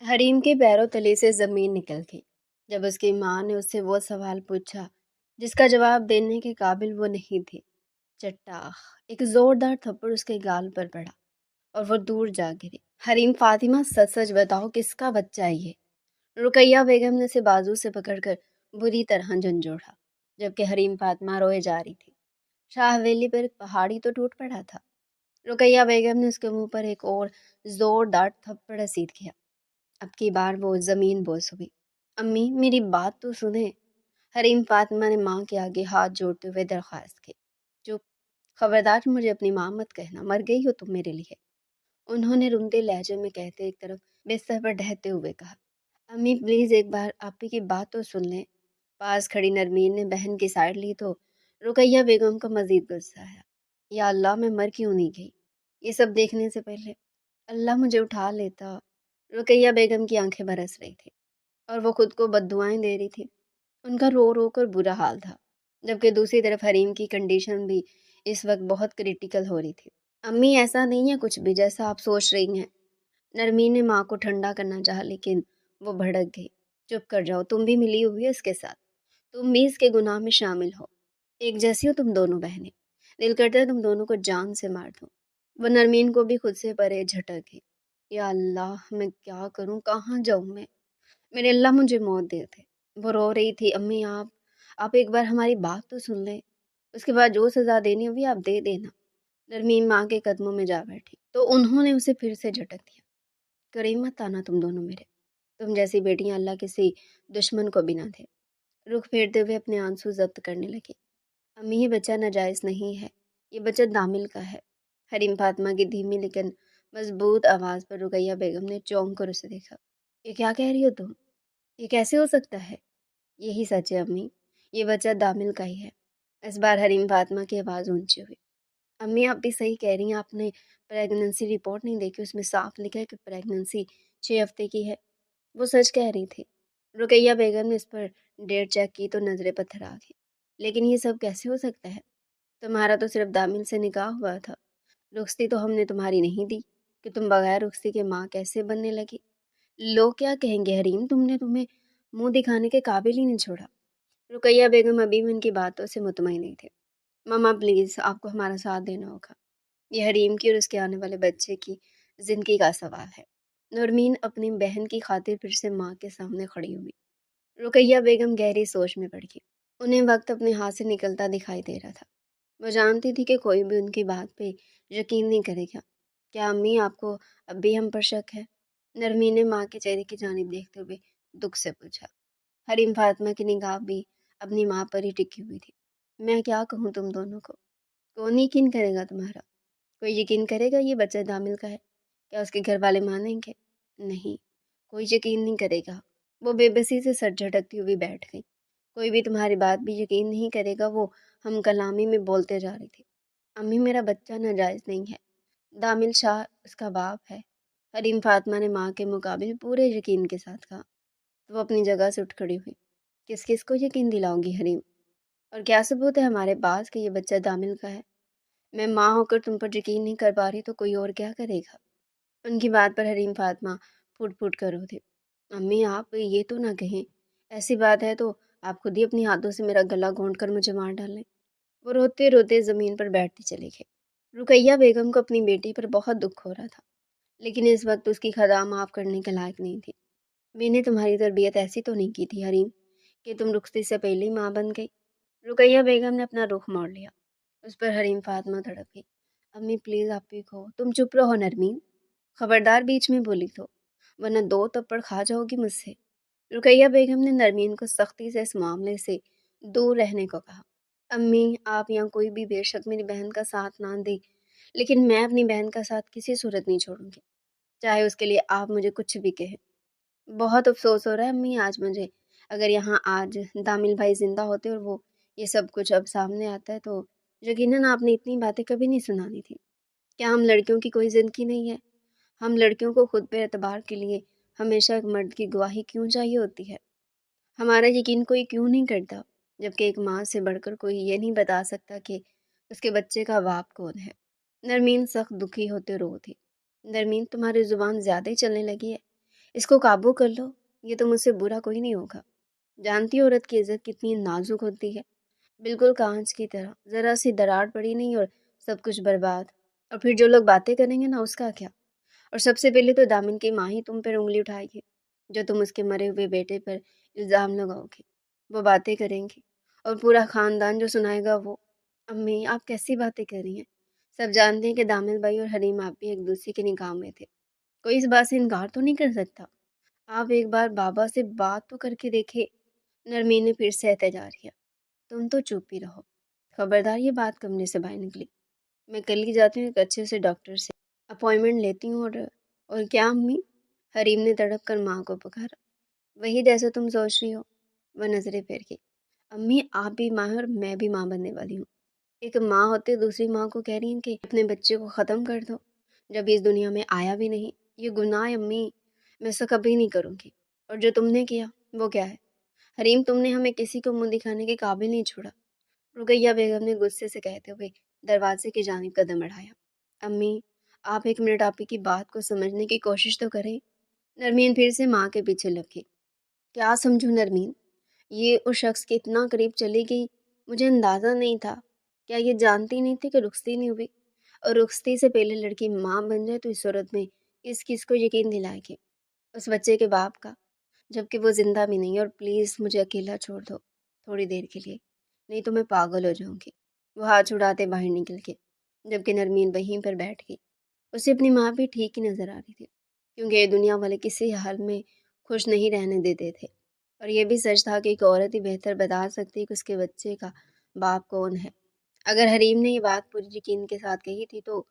حریم کے پیروں تلے سے زمین نکل گئی جب اس کی ماں نے اس سے وہ سوال پوچھا جس کا جواب دینے کے قابل وہ نہیں تھی۔ چٹاخ ایک زوردار تھپڑ اس کے گال پر پڑا اور وہ دور جا گری۔ حریم فاطمہ، سچ سچ بتاؤ کس کا بچہ ہے یہ؟ رقیہ بیگم نے اسے بازو سے پکڑ کر بری طرح جھنجھوڑا جبکہ حریم فاطمہ روئے جا رہی تھی۔ شاہ حویلی پر ایک پہاڑی تو ٹوٹ پڑا تھا۔ رقیہ بیگم نے اس کے منہ پر ایک اور زوردار تھپڑ رسید کیا۔ اب کی بار وہ زمین بوس ہوئی۔ امی میری بات تو سنیں۔ حریم فاطمہ نے ماں کے آگے ہاتھ جوڑتے ہوئے درخواست کی۔ چپ، خبردار مجھے اپنی ماں مت کہنا، مر گئی ہو تم میرے لیے، انہوں نے رندے لہجے میں کہتے ایک طرف بستر پر ڈھہتے ہوئے کہا۔ امی پلیز ایک بار آپی کی بات تو سن لیں۔ پاس کھڑی نرمین نے بہن کی سائڈ لی تو رقیہ بیگم کو مزید غصہ آیا۔ یا اللہ، میں مر کیوں نہیں گئی؟ یہ سب دیکھنے سے پہلے اللہ مجھے اٹھا لیتا۔ رقیہ بیگم کی آنکھیں برس رہی تھی اور وہ خود کو بد دعائیں دے رہی تھی۔ ان کا رو رو کر برا حال تھا، جبکہ دوسری طرف حریم کی کنڈیشن بھی اس وقت بہت کریٹیکل ہو رہی تھی۔ امی ایسا نہیں ہے کچھ بھی جیسا آپ سوچ رہی ہیں۔ نرمین نے ماں کو ٹھنڈا کرنا چاہا لیکن وہ بھڑک گئی۔ چپ کر جاؤ، تم بھی ملی ہوئی ہے اس کے ساتھ، تم بھی اس کے گناہ میں شامل ہو، ایک جیسی ہو تم دونوں بہنیں، دل کرتا ہے تم دونوں کو جان سے مار دوں۔ وہ نرمین کو بھی خود سے پرے جھٹک گئی۔ یا اللہ، میں کیا کروں، کہاں جاؤں میں؟ میرے اللہ مجھے موت دے دے۔ وہ رو رہی تھی۔ امی آپ ایک بار ہماری بات تو سن لیں، اس کے بعد جو سزا دینی ہوگی آپ دے دینا۔ نرمین ماں کے قدموں میں جا بیٹھی تو انہوں نے اسے پھر سے جھٹک دیا۔ کریم مت آنا تم دونوں میرے، تم جیسی بیٹیاں اللہ کسی دشمن کو بھی نہ دے۔ رخ پھیرتے ہوئے اپنے آنسو ضبط کرنے لگی۔ امی یہ بچہ ناجائز نہیں ہے، یہ بچہ دامل کا ہے۔ حریم فاطمہ کی دھیمی لیکن مضبوط آواز پر رقیہ بیگم نے چونک کر اسے دیکھا۔ یہ کیا کہہ رہی ہو تم؟ یہ کیسے ہو سکتا ہے؟ یہی سچ ہے امی، یہ بچہ دامل کا ہی ہے۔ اس بار حریم فاطمہ کی آواز اونچی ہوئی۔ امی آپ بھی صحیح کہہ رہی ہیں، آپ نے پریگننسی رپورٹ نہیں دیکھی، اس میں صاف لکھا ہے کہ پریگننسی 6 ہفتے کی ہے۔ وہ سچ کہہ رہی تھی۔ رقیہ بیگم نے اس پر ڈیٹ چیک کی تو نظریں پتھر آ گئی۔ لیکن یہ سب کیسے ہو سکتا ہے؟ تمہارا تو صرف دامل سے نکاح ہوا تھا، رخصتی تو ہم نے تمہاری نہیں دی کہ تم بغیر رخصتی کے ماں کیسے بننے لگی؟ لوگ کیا کہیں گے حریم، تمہیں منہ دکھانے کے قابل ہی نہیں چھوڑا۔ رقیہ بیگم ابھی بھی ان کی باتوں سے مطمئن نہیں تھے۔ ماما پلیز، آپ کو ہمارا ساتھ دینا ہوگا، یہ حریم کی اور اس کے آنے والے بچے کی زندگی کا سوال ہے۔ نرمین اپنی بہن کی خاطر پھر سے ماں کے سامنے کھڑی ہوئی۔ رقیہ بیگم گہری سوچ میں پڑ گئی۔ انہیں وقت اپنے ہاتھ سے نکلتا دکھائی دے رہا تھا۔ وہ جانتی تھی کہ کوئی بھی ان کی بات پہ یقین نہیں کرے گا۔ کیا امی آپ کو اب بھی ہم پر شک ہے؟ نرمین نے ماں کے چہرے کی جانب دیکھتے ہوئے دکھ سے پوچھا۔ حریم فاطمہ کی نگاہ بھی اپنی ماں پر ہی ٹکی ہوئی تھی۔ میں کیا کہوں تم دونوں کو؟ کون یقین کرے گا تمہارا؟ کوئی یقین کرے گا یہ بچہ دامل کا ہے؟ کیا اس کے گھر والے مانیں گے؟ نہیں، کوئی یقین نہیں کرے گا۔ وہ بے بسی سے سر جھٹکتی ہوئی بیٹھ گئی۔ کوئی بھی تمہاری بات بھی یقین نہیں کرے گا، وہ ہم کلامی میں بولتے جا رہی تھی۔ امی میرا بچہ ناجائز نہیں ہے، دامل شاہ اس کا باپ ہے۔ حریم فاطمہ نے ماں کے مقابل پورے یقین کے ساتھ کہا۔ تو وہ اپنی جگہ سے اٹھ کھڑی ہوئی۔ کس کس کو یقین دلاؤ گی حریم؟ اور کیا ثبوت ہے ہمارے پاس کہ یہ بچہ دامل کا ہے؟ میں ماں ہو کر تم پر یقین نہیں کر پا رہی تو کوئی اور کیا کرے گا؟ ان کی بات پر حریم فاطمہ پھوٹ پھوٹ کر رو تھی۔ امی آپ یہ تو نہ کہیں، ایسی بات ہے تو آپ خود ہی اپنی ہاتھوں سے میرا گلا گھونٹ کر مجھے مار ڈالیں۔ وہ روتے روتے زمین پر بیٹھتی چلی گئی۔ رقیہ بیگم کو اپنی بیٹی پر بہت دکھ ہو رہا تھا، لیکن اس وقت اس کی خطا معاف کرنے کے لائق نہیں تھی۔ میں نے تمہاری تربیت ایسی تو نہیں کی تھی حریم کہ تم رخصتی سے پہلے ہی ماں بن گئی۔ رقیہ بیگم نے اپنا رخ موڑ لیا۔ اس پر حریم فاطمہ تڑپ گئی۔ امی پلیز آپ بھی کہو، تم چپ رہو نرمین، خبردار بیچ میں بولی تو ورنہ 2 تپڑ کھا جاؤ گی مجھ سے۔ رقیہ بیگم نے نرمین کو سختی سے اس معاملے سے دور رہنے کو کہا۔ امی آپ یا کوئی بھی بے شک میری بہن کا ساتھ نہ دے، لیکن میں اپنی بہن کا ساتھ کسی صورت نہیں چھوڑوں گی، چاہے اس کے لیے آپ مجھے کچھ بھی کہیں۔ بہت افسوس ہو رہا ہے امی آج مجھے، اگر یہاں آج دامل بھائی زندہ ہوتے اور وہ یہ سب کچھ اب سامنے آتا ہے تو یقیناً آپ نے اتنی باتیں کبھی نہیں سنانی تھی۔ کیا ہم لڑکیوں کی کوئی زندگی نہیں ہے؟ ہم لڑکیوں کو خود پہ اعتبار کے لیے ہمیشہ ایک مرد کی گواہی کیوں چاہیے ہوتی ہے؟ ہمارا یقین کوئی کیوں نہیں کرتا، جبکہ ایک ماں سے بڑھ کر کوئی یہ نہیں بتا سکتا کہ اس کے بچے کا باپ کون ہے۔ نرمین سخت دکھی ہوتے رو تھی۔ نرمین تمہاری زبان زیادہ ہی چلنے لگی ہے، اس کو قابو کر لو، یہ تو مجھ سے برا کوئی نہیں ہوگا۔ جانتی ہو عورت کی عزت کتنی نازک ہوتی ہے، بالکل کانچ کی طرح، ذرا سی دراڑ پڑی نہیں اور سب کچھ برباد۔ اور پھر جو لوگ باتیں کریں گے نا، اس کا کیا؟ اور سب سے پہلے تو دامن کی ماں ہی تم پر انگلی اٹھائے گی، جو تم اس کے مرے ہوئے بیٹے پر الزام لگاؤ گے۔ وہ باتیں کریں گی اور پورا خاندان جو سنائے گا وہ۔ امی آپ کیسی باتیں کر رہی ہیں؟ سب جانتے ہیں کہ دامل بھائی اور حریم آپ بھی ایک دوسرے کے نکاح میں تھے، کوئی اس بات سے انکار تو نہیں کر سکتا۔ آپ ایک بار بابا سے بات تو کر کے دیکھے۔ نرمین نے پھر سے احتجاج کیا۔ تم تو چپ ہی رہو، خبردار یہ بات کمرے سے باہر نکلی۔ میں کل ہی جاتی ہوں ایک اچھے سے ڈاکٹر سے اپوائنٹمنٹ لیتی ہوں۔ اور کیا امی؟ حریم نے تڑپ کر ماں کو پکارا۔ وہی جیسا تم سوچ رہی ہو۔ وہ نظریں پھیر گئی۔ امی آپ بھی ماں ہیں اور میں بھی ماں بننے والی ہوں۔ ایک ماں ہوتے دوسری ماں کو کہہ رہی ہیں کہ اپنے بچے کو ختم کر دو جب اس دنیا میں آیا بھی نہیں۔ یہ گناہ ہے امی، میں ایسا کبھی نہیں کروں گی۔ اور جو تم نے کیا وہ کیا ہے؟ حریم تم نے ہمیں کسی کو منہ دکھانے کے قابل نہیں چھوڑا۔ رقیہ بیگم نے غصے سے کہتے ہوئے دروازے کی جانب قدم بڑھایا۔ امی آپ ایک منٹ آپی کی بات کو سمجھنے کی کوشش تو کریں۔ نرمین پھر سے ماں کے پیچھے لگ گئی۔ کیا سمجھوں نرمین؟ یہ اس شخص کے اتنا قریب چلی گئی، مجھے اندازہ نہیں تھا۔ کیا یہ جانتی نہیں تھی کہ رخصتی نہیں ہوئی؟ اور رخصتی سے پہلے لڑکی ماں بن جائے تو اس صورت میں کس کو یقین دلائے گی؟ اس بچے کے باپ کا، جبکہ وہ زندہ بھی نہیں۔ اور پلیز مجھے اکیلا چھوڑ دو تھوڑی دیر کے لیے، نہیں تو میں پاگل ہو جاؤں گی۔ وہ ہاتھ چھڑاتے باہر نکل گئے، جبکہ نرمین وہیں پر بیٹھ گئی۔ اسے اپنی ماں بھی ٹھیک ہی نظر آ رہی تھی، کیونکہ یہ دنیا والے کسی حال میں خوش نہیں رہنے دیتے تھے۔ اور یہ بھی سچ تھا کہ ایک عورت ہی بہتر بتا سکتی کہ اس کے بچے کا باپ کون ہے۔ اگر حریم نے یہ بات پوری یقین کے ساتھ کہی تھی تو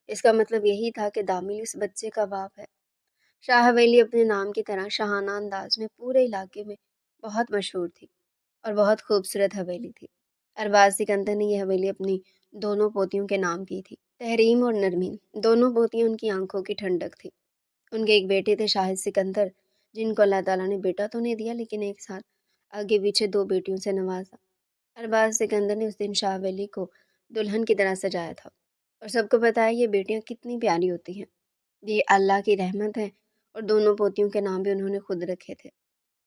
اس کا مطلب یہی تھا کہ دامل اس بچے کا باپ ہے۔ شاہ حویلی اپنے نام کی طرح شاہانہ انداز میں پورے علاقے میں بہت مشہور تھی اور بہت خوبصورت حویلی تھی۔ ارباز سکندر نے یہ حویلی اپنی دونوں پوتیوں کے نام کی تھی، تحریم اور نرمین۔ دونوں پوتیاں ان کی آنکھوں کی ٹھنڈک تھی۔ ان کے ایک بیٹے تھے شاہد سکندر، جن کو اللہ تعالیٰ نے بیٹا تو نہیں دیا لیکن ایک ساتھ آگے پیچھے دو بیٹیوں سے نوازا۔ ارباز سکندر نے اس دن شاہ ولی کو دلہن کی طرح سجایا تھا اور سب کو بتایا یہ بیٹیاں کتنی پیاری ہوتی ہیں، یہ اللہ کی رحمت ہے۔ اور دونوں پوتیوں کے نام بھی انہوں نے خود رکھے تھے۔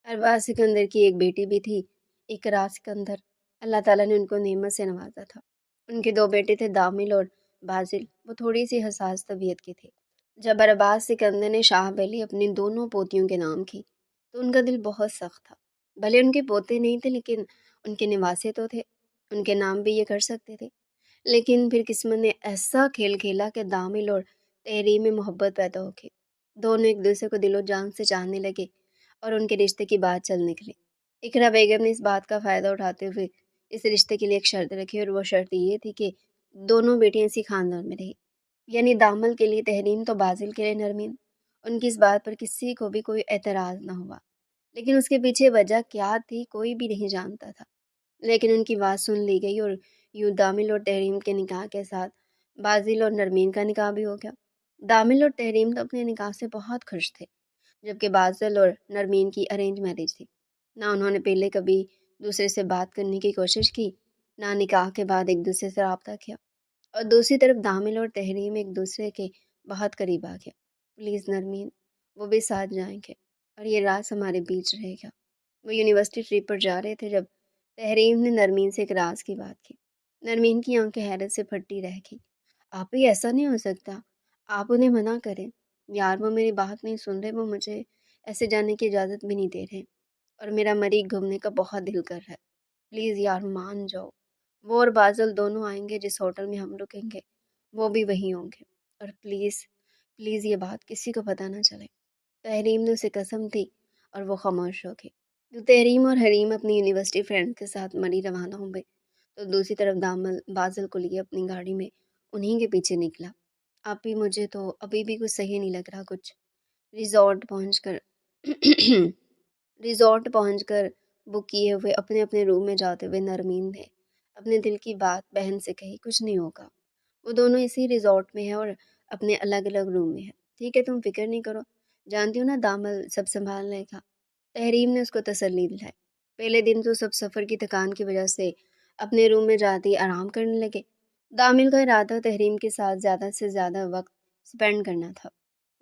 ارباز سکندر کی ایک بیٹی بھی تھی، اقرا سکندر، اللہ تعالیٰ نے ان کو نعمت سے نوازا تھا۔ ان کے دو بیٹے تھے دامل اور بازل، وہ تھوڑی سی حساس طبیعت کی تھی۔ جب ارباز سکندر نے شاہ ولی اپنی دونوں پوتیوں کے نام کی تو ان کا دل بہت سخت تھا۔ بھلے ان کے پوتے نہیں تھے لیکن ان کے نواسے تو تھے، ان کے نام بھی یہ کر سکتے تھے۔ لیکن پھر قسمت نے ایسا کھیل کھیلا کہ دامل اور تحریم میں محبت پیدا ہو گئی۔ دونوں ایک دوسرے کو دل و جان سے جاننے لگے اور ان کے رشتے کی بات چل نکلی۔ اقرا بیگم نے اس بات کا فائدہ اٹھاتے ہوئے اس رشتے کے لیے ایک شرط رکھی، اور وہ شرط یہ تھی کہ دونوں بیٹیاں اسی خاندان میں رہی، یعنی دامل کے لیے تحریم تو بازل کے لیے نرمین۔ ان کی اس بات پر کسی کو بھی کوئی اعتراض نہ ہوا، لیکن اس کے پیچھے وجہ کیا تھی کوئی بھی نہیں جانتا تھا۔ لیکن ان کی بات سن لی گئی اور یوں دامل اور تحریم کے نکاح کے ساتھ بازل اور نرمین کا نکاح بھی ہو گیا۔ دامل اور تحریم تو اپنے نکاح سے بہت خوش تھے، جبکہ بازل اور نرمین کی ارینج میرج تھی۔ نہ انہوں نے پہلے کبھی دوسرے سے بات کرنے کی کوشش کی، نہ نکاح کے بعد ایک دوسرے سے رابطہ کیا۔ اور دوسری طرف دامل اور تحریم ایک دوسرے کے بہت قریب آ گیا۔ پلیز نرمین، وہ بھی ساتھ جائیں گے اور یہ راز ہمارے بیچ رہے گا۔ وہ یونیورسٹی ٹرپ پر جا رہے تھے جب تحریم نے نرمین سے ایک راز کی بات کی۔ نرمین کی آنکھیں حیرت سے پھٹی رہ گئی۔ آپ ہی ایسا نہیں ہو سکتا، آپ انہیں منع کریں۔ یار وہ میری بات نہیں سن رہے، وہ مجھے ایسے جانے کی اجازت بھی نہیں دے رہے، اور میرا مریخ گھومنے کا بہت دل کر رہا ہے۔ پلیز یار مان جاؤ۔ وہ اور بازل دونوں آئیں گے، جس ہوٹل میں ہم رکیں گے وہ بھی وہیں ہوں گے، اور پلیز پلیز یہ بات کسی کو پتہ نہ چلے۔ تحریم نے اسے قسم دی اور وہ خاموش ہو گئی۔ تو تحریم اور حریم اپنی یونیورسٹی فرینڈ کے ساتھ مری روانہ ہو گئے تو دوسری طرف دامل بازل کو لیے اپنی گاڑی میں انہیں کے پیچھے نکلا۔ اب بھی مجھے تو ابھی بھی کچھ صحیح نہیں لگ رہا کچھ۔ ریزورٹ پہنچ کر ریزورٹ پہنچ کر بک کیے ہوئے اپنے اپنے روم میں جاتے ہوئے نرمین نے اپنے دل کی بات بہن سے کہی، کچھ نہیں ہوگا، وہ دونوں اسی ریزورٹ میں ہیں اور اپنے الگ الگ روم میں ہیں، ٹھیک ہے تم فکر نہیں کرو، جانتی ہو نا دامل سب سنبھال لے گا۔ تحریم نے اس کو تسلی دلائی۔ پہلے دن تو سب سفر کی تھکان کی وجہ سے اپنے روم میں جاتے ہی آرام کرنے لگے۔ دامل کا ارادہ تحریم کے ساتھ زیادہ سے زیادہ وقت سپینڈ کرنا تھا۔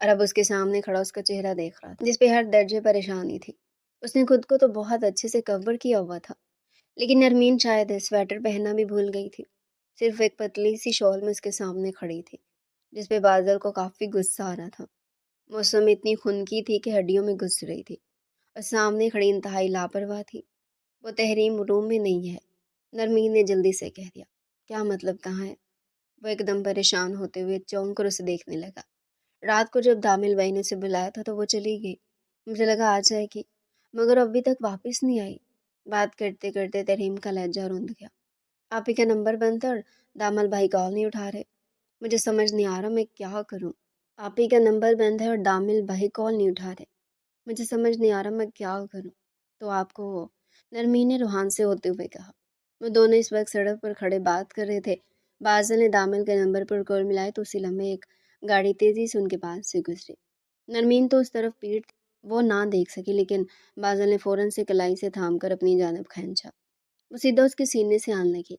اور اب اس کے سامنے کھڑا اس کا چہرہ دیکھ رہا تھا جس پہ ہر درجے پریشانی تھی۔ اس نے خود کو تو بہت اچھے سے کور کیا ہوا تھا، لیکن نرمین شاید سویٹر پہننا بھی بھول گئی تھی۔ صرف ایک پتلی سی شال میں اس کے سامنے کھڑی تھی، جس پہ بادل کو کافی غصہ آ رہا تھا۔ موسم اتنی خنکی تھی کہ ہڈیوں میں گھس رہی تھی، اور سامنے کھڑی انتہائی لاپرواہ تھی۔ وہ تحریم روم میں نہیں ہے، نرمین نے جلدی سے کہہ دیا۔ کیا مطلب کہاں ہے؟ وہ ایک دم پریشان ہوتے ہوئے چونک کر اسے دیکھنے لگا۔ رات کو جب دامل بھائی نے اسے بلایا تھا تو وہ چلی گئی، مجھے لگا آ جائے گی، مگر ابھی تک واپس نہیں آئی۔ بات کرتے کرتے تحریم کا لہجہ روند گیا۔ آپ ہی کا نمبر بند تھا اور دامل بھائی کال نہیں اٹھا رہے، مجھے سمجھ نہیں آ رہا میں کیا کروں۔ آپ ہی کا نمبر بند ہے اور دامل بھائی کال نہیں اٹھا رہے، مجھے سمجھ نہیں آ رہا میں کیا کروں۔ تو آپ کو، نرمین نے روحان سے ہوتے ہوئے کہا۔ وہ دونوں اس وقت سڑک پر کھڑے بات کر رہے تھے۔ بازل نے دامل کے نمبر پر کال ملائی تو اسی لمحے ایک گاڑی تیزی سے ان کے پاس سے گزری۔ نرمین تو اس طرف پیٹ وہ نہ دیکھ سکی، لیکن بازل نے فوراً سے کلائی سے تھام کر اپنی جانب کھینچا۔ وہ سیدھا اس کے سینے سے آن لگی۔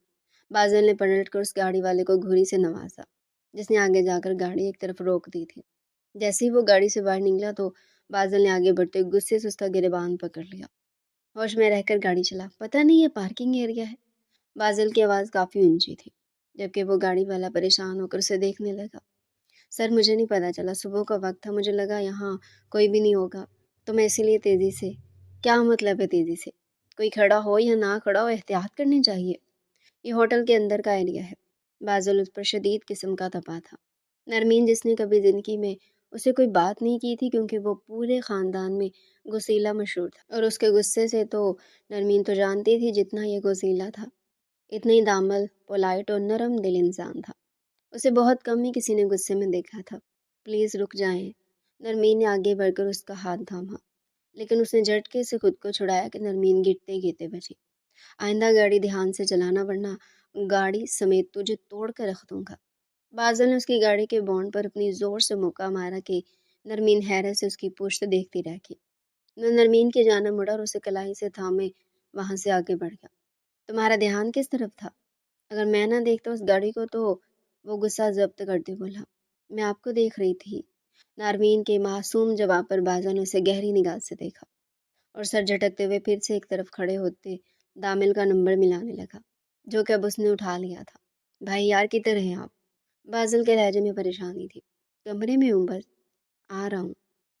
بازل نے پلٹ کر اس گاڑی والے کو گھوری سے نوازا، جس نے آگے جا کر گاڑی ایک طرف روک دی تھی۔ جیسے ہی وہ گاڑی سے باہر نکلا تو بازل نے آگے بڑھتے غصے سے اس کا گریبان پکڑ لیا۔ ہوش میں رہ کر گاڑی چلا، پتہ نہیں یہ پارکنگ ایریا ہے۔ بازل کی آواز کافی اونچی تھی، جبکہ وہ گاڑی والا پریشان ہو کر اسے دیکھنے لگا۔ سر مجھے نہیں پتا چلا، صبح کا وقت تھا، مجھے لگا یہاں کوئی بھی نہیں ہوگا تو میں اسی لیے تیزی سے۔ کیا مطلب ہے تیزی سے؟ کوئی کھڑا ہو یا نہ کھڑا ہو احتیاط کرنی چاہیے۔ یہ ہوٹل کے اندر کا ایریا ہے۔ بازل اس پر شدید قسم کا تپا تھا۔ نرمین جس نے کبھی زندگی میں اسے کوئی بات نہیں کی تھی کیونکہ وہ پورے خاندان میں غسیلا مشہور تھا، اور اس کے غصے سے تو نرمین تو جانتی تھی جتنا یہ غسیلا تھا اتنا ہی دامل پولائٹ اور نرم دل انسان تھا۔ اسے بہت کم ہی کسی نے غصے میں دیکھا تھا۔ پلیز رک جائیں۔ نرمین نے آگے بڑھ کر اس کا ہاتھ تھاما، لیکن اس نے جھٹکے سے خود کو چھڑایا کہ نرمین گرتے گرتے بچی۔ آئندہ گاڑی دھیان سے چلانا ورنہ گاڑی سمیت تجھے توڑ کر رکھ دوں گا۔ بازل نے اس کی گاڑی کے بونٹ پر اتنی زور سے موقع مارا کہ نرمین حیرت سے اس کی پشت دیکھتی رہ گئی۔ وہ نرمین کی جانب مڑا اور اسے کلائی سے تھامے وہاں سے آگے بڑھ گیا۔ تمہارا دھیان کس طرف تھا؟ اگر میں نہ دیکھتا اس گاڑی کو تو، وہ غصہ ضبط کرتے بولا۔ میں آپ کو دیکھ رہی تھی۔ نرمین کے معصوم جواب پر بازل نے اسے گہری نگاہ سے دیکھا اور سر جھٹکتے ہوئے پھر سے ایک طرف کھڑے ہوتے دامل کا نمبر ملانے لگا، جو کہ اب اس نے اٹھا لیا تھا۔ بھائی یار کدھر ہیں آپ؟ بازل کے لہجے میں پریشانی تھی۔ کمرے میں ہوں، بس آ رہا ہوں۔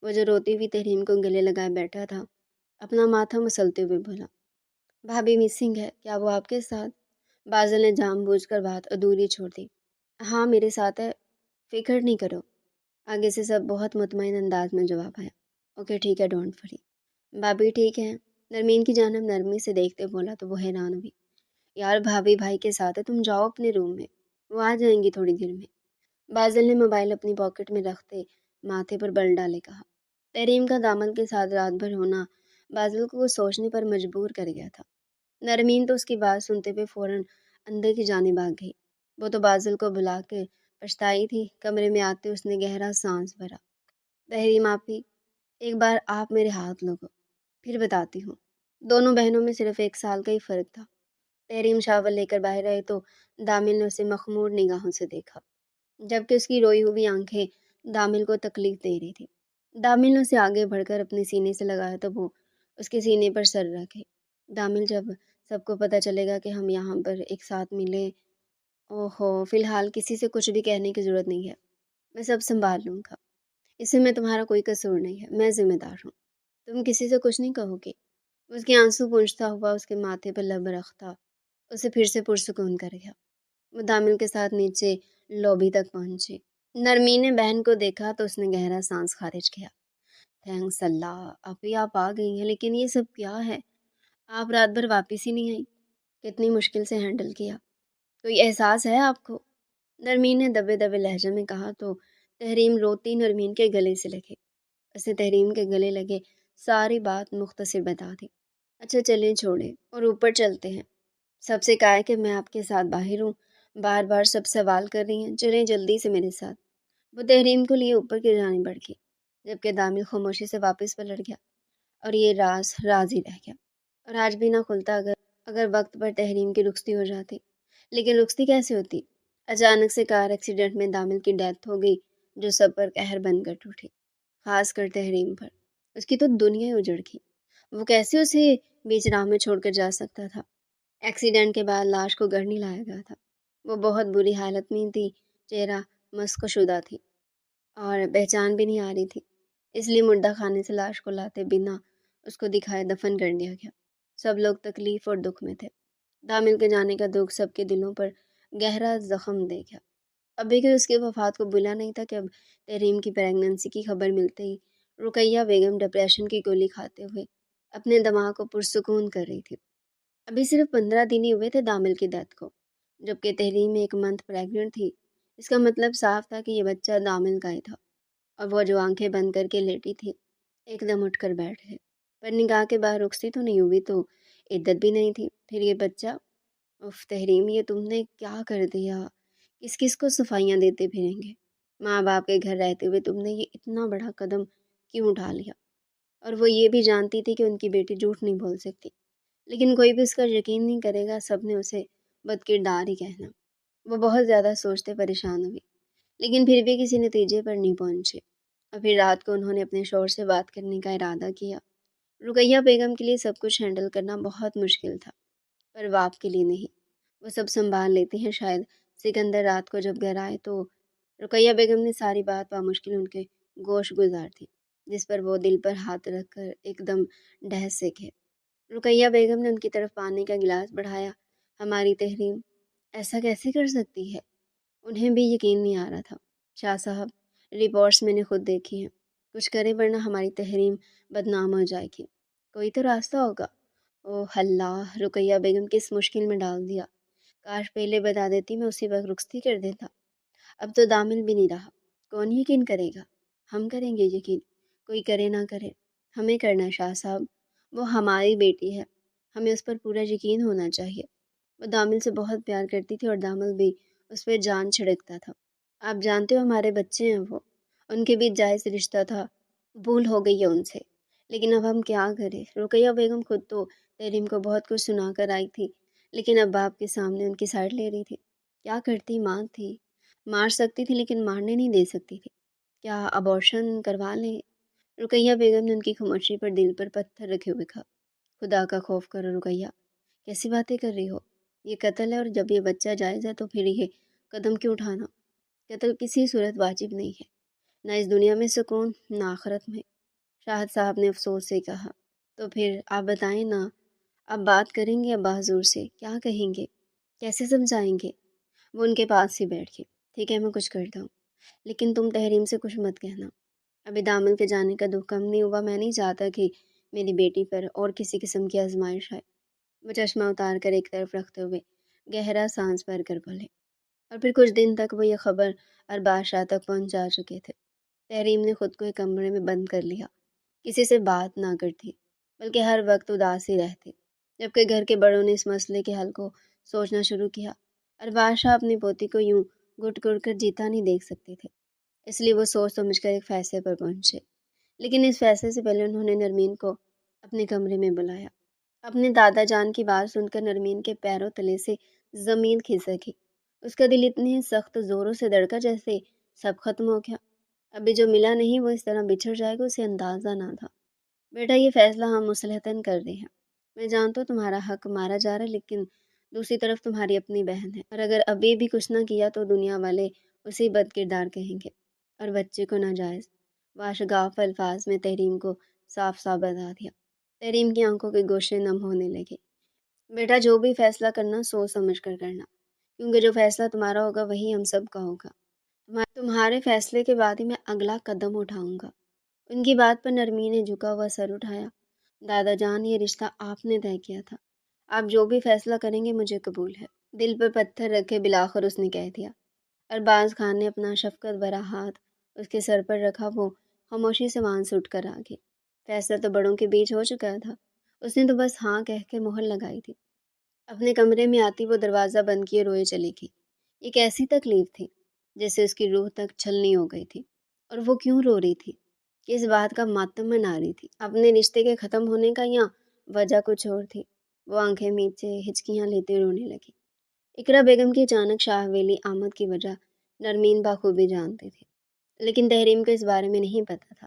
وہ جو روتی ہوئی تحریم کو گلے لگائے بیٹھا تھا اپنا ماتھا مسلتے ہوئے بولا۔ بھابھی مسنگ ہے کیا وہ آپ کے ساتھ؟ بازل نے جان بوجھ کر بات ادھوری چھوڑ دی۔ ہاں میرے ساتھ ہے، فکر نہیں کرو۔ آگے سے سب بہت مطمئن انداز میں جواب آیا۔ اوکے ٹھیک ہے، ڈونٹ وری۔ بھابھی ٹھیک ہے؟ نرمین کی جانب نرمی سے دیکھتے بولا تو وہ حیران ہوئی۔ یار بھابھی بھائی کے ساتھ ہے، تم جاؤ اپنے روم میں، وہ آ جائیں گی تھوڑی دیر میں۔ بازل نے موبائل اپنی پاکٹ میں رکھتے ماتھے پر بل ڈالے کہا۔ تحریم کا دامن کے ساتھ رات بھر ہونا بازل کو سوچنے پر مجبور کر گیا تھا۔ نرمین تو اس کی بات سنتے ہوئے فوراً اندر کی جانب آ گئی۔ وہ تو بازل کو بلا کے پچھتائی تھی۔ کمرے میں آتے اس نے گہرا سانس بھرا۔ تحریم آپ ہی، ایک بار آپ میرے ہاتھ لگو، پھر بتاتی ہوں۔ دونوں بہنوں میں صرف 1 سال کا ہی فرق تھا۔ تحریم شاور لے کر باہر آئی تو دامل نے اسے مخمور نگاہوں سے دیکھا، جبکہ اس کی روئی ہوئی آنکھیں دامل کو تکلیف دے رہی تھی۔ دامل نے اسے آگے بڑھ کر اپنے سینے سے لگایا تو وہ اس کے سینے پر سر رکھے۔ دامل جب سب کو پتہ چلے گا کہ ہم یہاں پر ایک ساتھ ملے، اوہو، فی الحال کسی سے کچھ بھی کہنے کی ضرورت نہیں ہے، میں سب سنبھال لوں گا، اس میں تمہارا کوئی قصور نہیں ہے، میں ذمہ دار ہوں، تم کسی سے کچھ نہیں کہو گے۔ اس کے آنسو پونچھتا ہوا اس کے ماتھے پر لب رکھتا اسے پھر سے پرسکون کر گیا۔ وہ دامل کے ساتھ نیچے لوبی تک پہنچی۔ نرمین نے بہن کو دیکھا تو اس نے گہرا سانس خارج کیا۔ تھینکس اللہ، ابھی آپ آ گئی ہیں، لیکن یہ سب کیا ہے؟ آپ رات بھر واپس ہی نہیں آئی، کتنی مشکل سے ہینڈل کیا، کوئی احساس ہے آپ کو؟ نرمین نے دبے دبے لہجے میں کہا تو تحریم روتی نرمین کے گلے سے لگے۔ اسے تحریم کے گلے لگے ساری بات مختصر بتا دی۔ اچھا چلیں چھوڑیں اور اوپر چلتے ہیں، سب سے کہا ہے کہ میں آپ کے ساتھ باہر ہوں، بار بار سب سوال کر رہی ہیں، چلیں جلدی سے میرے ساتھ۔ وہ تحریم کو لیے اوپر کی جانب بڑھ گئی، جبکہ دامل خاموشی سے واپس پلٹ گیا، اور یہ راز ہی رہ گیا، اور آج بھی نہ کھلتا اگر وقت پر تحریم کی رخصتی ہو جاتی۔ لیکن رخصتی کیسے ہوتی؟ اچانک سے کار ایکسیڈنٹ میں دامل کی ڈیتھ ہو گئی، جو سب پر قہر بن کر ٹوٹی۔ خاص کر تحریم پر۔ اس کی تو دنیا ہی اجڑ گئی۔ وہ کیسے اسے بیچ راہ میں چھوڑ کر جا سکتا تھا؟ ایکسیڈنٹ کے بعد لاش کو گھر نہیں لایا گیا تھا۔ وہ بہت بری حالت میں تھی، چہرہ مسخ شدہ تھی اور پہچان بھی نہیں آ رہی تھی۔ اس لیے مردہ خانے سے لاش کو لاتے بنا اس کو دکھائے دفن کر دیا گیا۔ سب لوگ تکلیف اور دکھ میں تھے۔ دامل کے جانے کا دکھ سب کے دلوں پر گہرا زخم دے گیا۔ ابھی کہ اس کی وفات کو بلا نہیں تھا کہ اب تحریم کی پیگننسی کی خبر ملتے ہی رقیہ بیگم ڈپریشن کی گولی کھاتے ہوئے اپنے دماغ کو پرسکون کر رہی تھی۔ ابھی صرف 15 دن ہی ہوئے تھے دامل کی ڈیتھ کو، جبکہ تحریم 1 منتھ پریگننٹ تھی۔ اس کا مطلب صاف تھا کہ یہ بچہ دامل کا ہی تھا۔ اور وہ جو آنکھیں بند کر کے لیٹی تھی، ایک دم اٹھ کر بیٹھ گئے۔ پر نکاح کے بعد رخصتی تو نہیں ہوئی، تو عدت بھی نہیں تھی، پھر یہ بچہ۔ اف تحریم، یہ تم نے کیا کر دیا؟ کس کس کو صفائیاں دیتے پھریں گے؟ ماں باپ کے گھر رہتے ہوئے تم نے یہ اتنا بڑا قدم کیوں اٹھا لیا؟ اور وہ یہ بھی جانتی تھی کہ ان کی بیٹی جھوٹ نہیں بول سکتی، لیکن کوئی بھی اس کا یقین نہیں کرے گا، سب نے اسے بدکردار ہی کہنا۔ وہ بہت زیادہ سوچتے پریشان ہوئی، لیکن پھر بھی کسی نتیجے پر نہیں پہنچے۔ اور پھر رات کو انہوں نے اپنے شوہر سے بات کرنے کا ارادہ کیا۔ رقیہ بیگم کے لیے سب کچھ ہینڈل کرنا بہت مشکل تھا، پر باپ کے لیے نہیں۔ وہ سب سنبھال لیتے ہیں شاید۔ سکندر رات کو جب گھر آئے تو رقیہ بیگم نے ساری بات بامشکل ان کے گوش گزار دی، جس پر وہ دل پر ہاتھ رکھ کر ایک دم ڈھہ سے گئے۔ رقیہ بیگم نے ان کی طرف پانی کا گلاس بڑھایا۔ ہماری تحریم ایسا کیسے کر سکتی ہے؟ انہیں بھی یقین نہیں آ رہا تھا۔ شاہ صاحب، رپورٹس میں نے خود دیکھی ہیں، کچھ کرے ورنہ ہماری تحریم بدنام ہو جائے گی۔ کوئی تو راستہ ہوگا۔ اوہ اللہ، رقیہ بیگم کس مشکل میں ڈال دیا۔ کاش پہلے بتا دیتی، میں اسی وقت رخصتی کر دیتا۔ اب تو دامل بھی نہیں رہا، کون یقین کرے گا؟ ہم کریں گے یقین، کوئی کرے نہ کرے، ہمیں کرنا ہے شاہ صاحب۔ وہ ہماری بیٹی ہے، ہمیں اس پر پورا یقین ہونا چاہیے۔ وہ دامل سے بہت پیار کرتی تھی اور دامل بھی اس پہ جان چھڑکتا تھا۔ آپ جانتے ہو ہمارے بچے ہیں، وہ ان کے بیچ جائز رشتہ تھا، بھول ہو گئی ہے ان سے، لیکن اب ہم کیا کریں؟ رقیہ بیگم خود تو تحریم کو بہت کچھ سنا کر آئی تھی، لیکن اب باپ کے سامنے ان کی سائڈ لے رہی تھی۔ کیا کرتی؟ ماں تھی، مار سکتی تھی لیکن مارنے نہیں دے سکتی تھی۔ کیا ابورشن کروا لیں؟ رقیہ بیگم نے ان کی خاموشی پر دل پر پتھر رکھے ہوئے کہا۔ خدا کا خوف کرو رقیہ، کیسی باتیں کر رہی ہو؟ یہ قتل ہے، اور جب یہ بچہ جائز ہے تو پھر یہ قدم کیوں اٹھانا؟ قتل کسی صورت واجب نہیں ہے، نہ اس دنیا میں سکون، نہ آخرت میں۔ شاہد صاحب نے افسوس سے کہا۔ تو پھر آپ بتائیں نا، آپ بات کریں گے ابا حضور سے؟ کیا کہیں گے؟ کیسے سمجھائیں گے؟ وہ ان کے پاس ہی بیٹھ گئی۔ ٹھیک ہے، میں کچھ کرتا ہوں، لیکن تم تحریم سے کچھ مت کہنا۔ ابھی دامل کے جانے کا دکھ کم نہیں ہوا، میں نہیں چاہتا کہ میری بیٹی پر اور کسی قسم کی آزمائش آئے۔ وہ چشمہ اتار کر ایک طرف رکھتے ہوئے گہرا سانس بھر کر بولے۔ اور پھر کچھ دن تک وہ یہ خبر ارباز شاہ تک پہنچا چکے تھے۔ تحریم نے خود کو ایک کمرے میں بند کر لیا، کسی سے بات نہ کرتی، بلکہ ہر وقت اداس ہی رہتی۔ جبکہ گھر کے بڑوں نے اس مسئلے کے حل کو سوچنا شروع کیا۔ ارباز شاہ اپنی پوتی کو یوں گھٹ گھٹ کر جیتا نہیں دیکھ سکتے تھے، اس لیے وہ سوچ سمجھ کر ایک فیصلے پر پہنچے۔ لیکن اس فیصلے سے پہلے انہوں نے نرمین کو اپنے کمرے میں بلایا۔ اپنے دادا جان کی بات سن کر نرمین کے پیروں تلے سے زمین کھسک گئی۔ اس کا دل اتنے سخت زوروں سے دھڑکا جیسے سب ختم ہو گیا۔ ابھی جو ملا نہیں وہ اس طرح بچھڑ جائے گا، اسے اندازہ نہ تھا۔ بیٹا، یہ فیصلہ ہم مصلحتاً کر رہے ہیں۔ میں جانتا ہوں تمہارا حق مارا جا رہا ہے، لیکن دوسری طرف تمہاری اپنی بہن ہے، اور اگر ابھی بھی کچھ نہ کیا تو دنیا والے اسی بد کردار کہیں گے، اور بچے کو ناجائز۔ واشگاف الفاظ میں تحریم کو صاف صاف بتا دیا۔ تحریم کی آنکھوں کے گوشے نم ہونے لگے۔ بیٹا، جو بھی فیصلہ کرنا سوچ سمجھ کر کرنا، کیونکہ جو فیصلہ تمہارا ہوگا وہی ہم سب کا ہوگا۔ تمہارے فیصلے کے بعد ہی میں اگلا قدم اٹھاؤں گا۔ ان کی بات پر نرمین نے جھکا ہوا سر اٹھایا۔ دادا جان، یہ رشتہ آپ نے طے کیا تھا، آپ جو بھی فیصلہ کریں گے مجھے قبول ہے۔ دل پر پتھر رکھے بلاخر اس نے کہہ دیا۔ ارباز خان نے اپنا شفقت بھرا ہاتھ اس کے سر پر رکھا، وہ خاموشی سے وہاں سے اٹھ کر آ گئی۔ فیصلہ تو بڑوں کے بیچ ہو چکا تھا، اس نے تو بس ہاں کہہ کے مہر لگائی تھی۔ اپنے کمرے میں آتی وہ دروازہ بند کیے روئے چلی گئی۔ ایک ایسی تکلیف تھی جیسے اس کی روح تک چھلنی ہو گئی تھی۔ اور وہ کیوں رو رہی تھی؟ کس بات کا ماتم منا رہی تھی؟ اپنے رشتے کے ختم ہونے کا، یا وجہ کچھ اور تھی؟ وہ آنکھیں میچے ہچکیاں لیتے رونے لگی۔ اقرا بیگم کی اچانک شاہ حویلی آمد کی وجہ نرمین بخوبی جانتی تھی، لیکن تحریم کو اس بارے میں نہیں پتہ تھا۔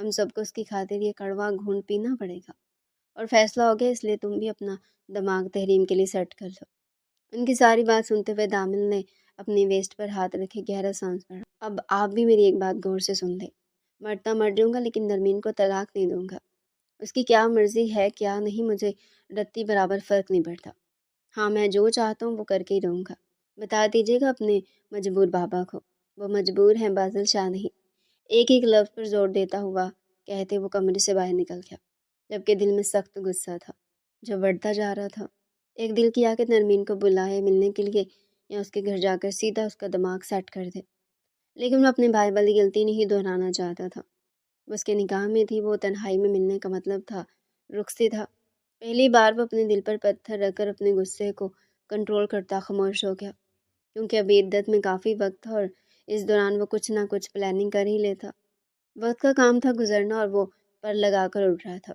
ہم سب کو اس کی خاطر یہ کڑوا گھونٹ پینا پڑے گا، اور فیصلہ ہو گیا، اس لیے تم بھی اپنا دماغ تحریم کے لیے سیٹ کر لو۔ ان کی ساری بات سنتے ہوئے دامل نے اپنی ویسٹ پر ہاتھ رکھے گہرا سانس پڑا۔ اب آپ بھی میری ایک بات غور سے سن لیں، مرتا مر جاؤں گا لیکن نرمین کو طلاق نہیں دوں گا۔ اس کی کیا مرضی ہے کیا نہیں، مجھے رتی برابر فرق نہیں پڑتا۔ ہاں، میں جو چاہتا ہوں وہ کر کے ہی رہوں گا۔ بتا دیجیے گا اپنے مجبور بابا کو، وہ مجبور ہیں بازل شاہ نہیں۔ ایک ایک لفظ پر زور دیتا ہوا کہتے وہ کمرے سے باہر نکل گیا، جبکہ دل میں سخت غصہ تھا جو بڑھتا جا رہا تھا۔ ایک دل کیا کہ نرمین کو بلائے ملنے کے لیے یا اس کے گھر جا کر سیدھا اس کا دماغ سیٹ کر دے، لیکن وہ اپنے بھائی والی غلطی نہیں دہرانا چاہتا تھا۔ وہ اس کے نکاح میں تھی، وہ تنہائی میں ملنے کا مطلب تھا رخصتی تھا۔ پہلی بار وہ اپنے دل پر پتھر رکھ کر اپنے غصے کو کنٹرول کرتا خاموش ہو گیا، کیونکہ ابھی عدت میں کافی وقت تھا اور اس دوران وہ کچھ نہ کچھ پلاننگ کر ہی لیتا۔ وقت کا کام تھا گزرنا اور وہ پر لگا کر اٹھ رہا تھا۔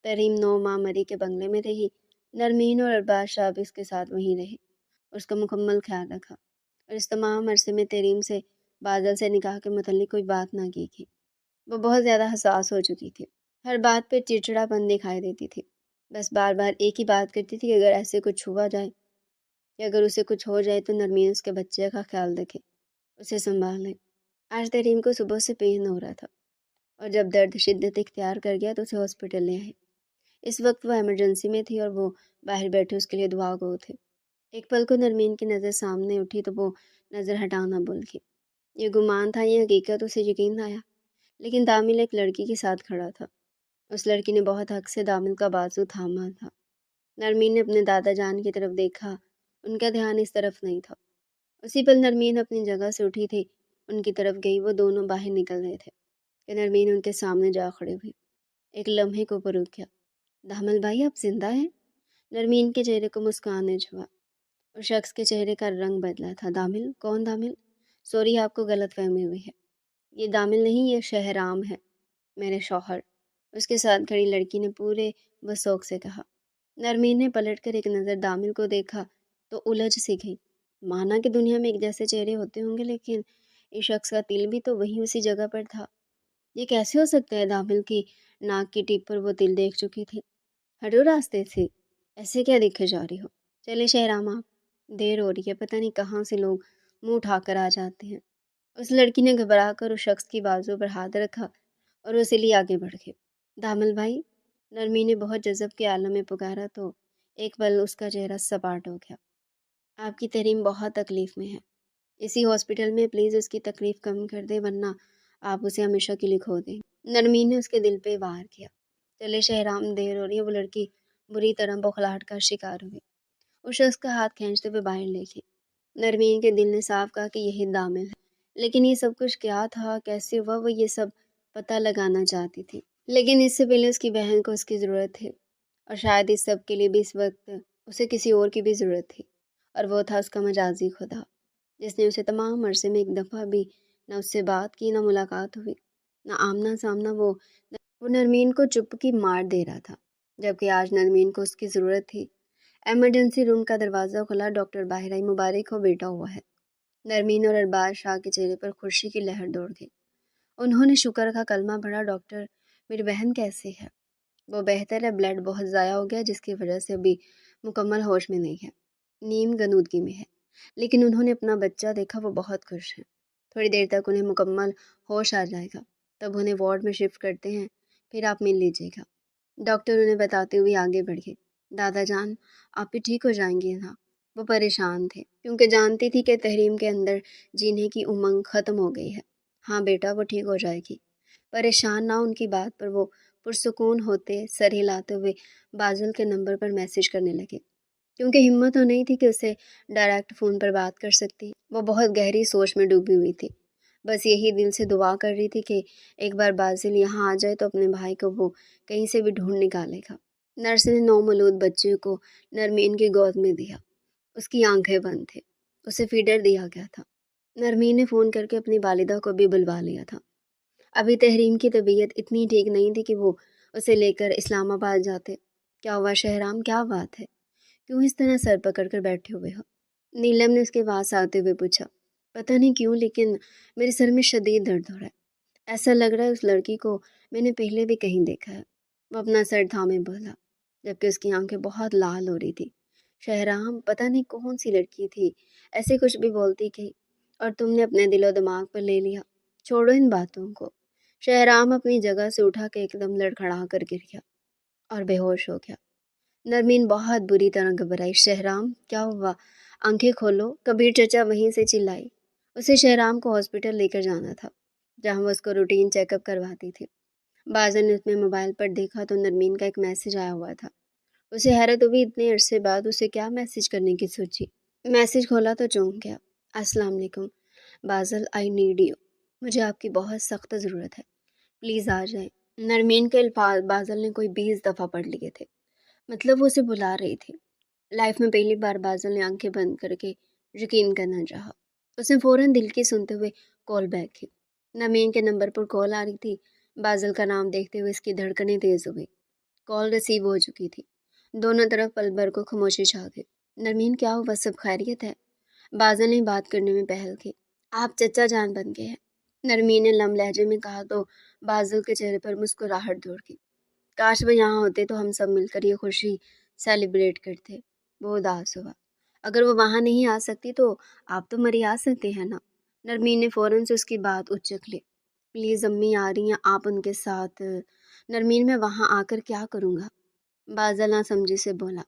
تریم 9 ماہ مری کے بنگلے میں رہی، نرمین اور ارباز شاہ بھی اس کے ساتھ وہیں رہے، اس کا مکمل خیال رکھا، اور اس تمام عرصے میں تریم سے بادل سے نکاح کے متعلق کوئی بات نہ کی تھی۔ وہ بہت زیادہ حساس ہو چکی تھی، ہر بات پہ چڑچڑا پن دکھائی دیتی تھی، بس بار بار ایک ہی بات کرتی تھی کہ اگر ایسے کچھ ہوا جائے یا اگر اسے کچھ ہو جائے تو نرمین اس کے بچے کا خیال رکھے، اسے سنبھال لے۔ آج تریم کو صبح سے پین ہو رہا تھا، اور جب درد شدت اختیار کر گیا تو اسے ہاسپٹل لے آئے۔ اس وقت وہ ایمرجنسی میں تھی اور وہ باہر بیٹھے اس کے لیے دعا گو تھے۔ ایک پل کو نرمین کی نظر سامنے اٹھی تو وہ نظر ہٹانا بھول گئی۔ یہ گمان تھا یہ حقیقت، اسے یقین آیا، لیکن دامل ایک لڑکی کے ساتھ کھڑا تھا۔ اس لڑکی نے بہت حق سے دامل کا بازو تھاما تھا۔ نرمین نے اپنے دادا جان کی طرف دیکھا، ان کا دھیان اس طرف نہیں تھا۔ اسی پل نرمین اپنی جگہ سے اٹھی تھی، ان کی طرف گئی، وہ دونوں باہر نکل رہے تھے کہ نرمین ان کے سامنے جا کھڑی ہوئی۔ ایک لمحے کو پر رک گیا۔ دامل بھائی، آپ زندہ ہیں؟ نرمین کے چہرے کو مسکان چھوا، اور شخص کے چہرے کا رنگ بدلا تھا۔ دامل؟ کون دامل؟ سوری، آپ کو غلط فہمی ہوئی ہے، یہ دامل نہیں، یہ شہرام ہے، میرے شوہر، اس کے ساتھ کھڑی لڑکی نے پورے وثوق سے کہا۔ نرمین نے پلٹ کر ایک نظر دامل کو دیکھا تو الجھ سی گئی۔ مانا کہ دنیا میں ایک جیسے چہرے ہوتے ہوں گے، لیکن اس شخص کا تل بھی تو وہیں اسی جگہ پر تھا۔ یہ کیسے ہو سکتا ہے؟ دامل کی ناک کی ٹپ پر وہ تل دیکھ چکی تھی۔ ہٹو راستے سے، ایسے کیا دیکھے جا رہی ہو؟ چلے شہرام، آپ، دیر ہو رہی ہے، پتہ نہیں کہاں سے لوگ منہ اٹھا کر آ جاتے ہیں۔ اس لڑکی نے گھبرا کر اس شخص کی بازو پر ہاتھ رکھا اور اسے لیے آگے بڑھ گئے۔ دامل بھائی، نرمی نے بہت جذب کے عالم میں پکارا تو ایک پل اس کا چہرہ سپاٹ ہو گیا۔ آپ کی تریم بہت تکلیف میں ہے، اسی ہاسپٹل میں، پلیز اس کی تکلیف کم کر دے ورنہ آپ اسے ہمیشہ کے لیے کھو دیں۔ نرمین نے اس کے دل پہ وار کیا۔ چلے شہرام، دیر ہو رہی ہے۔ وہ لڑکی بری طرح بوکھلاہٹ کا شکار ہوئی، اس شخص کا ہاتھ کھینچتے ہوئے باہر لے گئی۔ نرمین کے دل نے صاف کہا کہ یہی دامل ہے، لیکن یہ سب کچھ کیا تھا، کیسے ہوا، وہ یہ سب پتہ لگانا چاہتی تھی، لیکن اس سے پہلے اس کی بہن کو اس کی ضرورت تھی، اور شاید اس سب کے لیے بھی اس وقت اسے کسی اور کی بھی ضرورت تھی، اور وہ تھا اس کا مجازی خدا، جس نے اسے تمام عرصے میں ایک دفعہ بھی نہ اس سے بات کی، نہ ملاقات ہوئی، نہ آمنا سامنا۔ وہ نرمین کو چپکی مار دے رہا تھا، جبکہ آج نرمین کو اس کی ضرورت تھی۔ ایمرجنسی روم کا دروازہ کھلا، ڈاکٹر باہر آئی۔ مبارک ہو بیٹا ہوا ہے۔ نرمین اور ارباز شاہ کے چہرے پر خوشی کی لہر دوڑ گئی۔ انہوں نے شکر کا کلمہ پڑھا۔ ڈاکٹر، میری بہن کیسی ہے؟ وہ بہتر ہے، بلڈ بہت ضائع ہو گیا جس کی وجہ سے ابھی مکمل ہوش میں نہیں ہے، نیم غنودگی میں ہے، لیکن انہوں نے اپنا بچہ دیکھا، وہ بہت خوش ہیں، تھوڑی دیر تک انہیں مکمل ہوش آ جائے گا، تب انہیں وارڈ میں شفٹ کرتے ہیں، پھر آپ مل لیجیے گا۔ ڈاکٹر انہیں بتاتے ہوئے آگے بڑھ گئے۔ دادا جان، آپ بھی ٹھیک ہو جائیں گے نا؟ وہ پریشان تھے کیونکہ جانتی تھی کہ تحریم کے اندر جینے کی امنگ ختم ہو گئی ہے۔ ہاں بیٹا، وہ ٹھیک ہو جائے گی، پریشان نہ۔ ان کی بات پر وہ پرسکون ہوتے سر ہلاتے ہوئے بازل کے نمبر پر میسج کرنے لگے، کیونکہ ہمت تو نہیں تھی کہ اسے ڈائریکٹ فون پر بات کر سکتی۔ وہ بہت گہری سوچ میں ڈوبی ہوئی تھی، بس یہی دل سے دعا کر رہی تھی کہ ایک بار بازل یہاں آ جائے تو اپنے بھائی کو وہ کہیں سے بھی ڈھونڈ نکالے گا۔ نرس نے نومولود بچے کو نرمین کی گود میں دیا، اس کی آنکھیں بند تھے، اسے فیڈر دیا گیا تھا۔ نرمین نے فون کر کے اپنی والدہ کو بھی بلوا لیا تھا۔ ابھی تحریم کی طبیعت اتنی ٹھیک نہیں تھی کہ وہ اسے لے کر اسلام آباد جاتے۔ کیا ہوا شہرام، کیا بات ہے؟ کیوں اس طرح سر پکڑ کر بیٹھے ہوئے ہو؟ نیلم نے اس کے پاس آتے ہوئے پوچھا۔ پتہ نہیں کیوں، لیکن میرے سر میں شدید درد ہو رہا ہے، ایسا لگ رہا ہے اس لڑکی کو میں نے پہلے بھی کہیں دیکھا ہے، وہ اپنا سر تھامے بولا، جبکہ اس کی آنکھیں بہت لال ہو رہی تھی۔ شہرام، پتہ نہیں کون سی لڑکی تھی، ایسے کچھ بھی بولتی گئی اور تم نے اپنے دل و دماغ پر لے لیا۔ چھوڑو ان باتوں کو۔ شہرام اپنی جگہ سے اٹھا کے ایک دم لڑکھڑا کر گر گیا اور بے ہوش ہو گیا۔ نرمین بہت بری طرح گھبرائی۔ شہرام، کیا ہوا؟ آنکھیں کھولو، کبیر چچا وہیں سے چلائی۔ اسے شہرام کو ہاسپٹل لے کر جانا تھا، جہاں وہ اس کو روٹین چیک اپ کرواتی تھی۔ بازل نے اس میں موبائل پر دیکھا تو نرمین کا ایک میسج آیا ہوا تھا۔ اسے حیرت ہوئی، اتنے عرصے بعد اسے کیا میسج کرنے کی سوچی۔ میسج کھولا تو چونک گیا۔ السلام علیکم بازل، آئی نیڈ یو۔ مجھے آپ کی بہت سخت ضرورت ہے، پلیز آ جائیں۔ نرمین کے الفاظ بازل نے کوئی 20 دفعہ پڑھ لیے تھے، مطلب وہ اسے بلا رہی تھی۔ لائف میں پہلی بار بازل نے آنکھیں بند کر کے یقین کرنا چاہا۔ اس نے فوراً دل کی سنتے ہوئے کال بیک کی۔ نرمین کے نمبر پر کال آ رہی تھی۔ بازل کا نام دیکھتے ہوئے اس کی دھڑکنیں تیز ہو گئی۔ کال ریسیو ہو چکی تھی۔ دونوں طرف پل بھر کو خاموشی چھا گئی۔ نرمین، کیا ہوا؟ سب خیریت ہے؟ بازل نے بات کرنے میں پہل کی۔ آپ چچا جان بن گئے ہیں، نرمین نے لم لہجے میں کہا تو بازل کے چہرے پر مسکراہٹ دوڑ گئی۔ کاش وہ یہاں ہوتے تو ہم سب مل کر یہ خوشی سیلیبریٹ کرتے۔ وہ اداس ہوا۔ اگر وہ وہاں نہیں آ سکتی تو آپ تو مری آ سکتے ہیں نا؟ نرمین نے فوراً سے اس کی بات اچک لی۔ پلیز امی آ رہی ہیں، آپ ان کے ساتھ۔ نرمین، میں وہاں آ کر کیا کروں گا؟ بازل نہ سمجھی سے بولا۔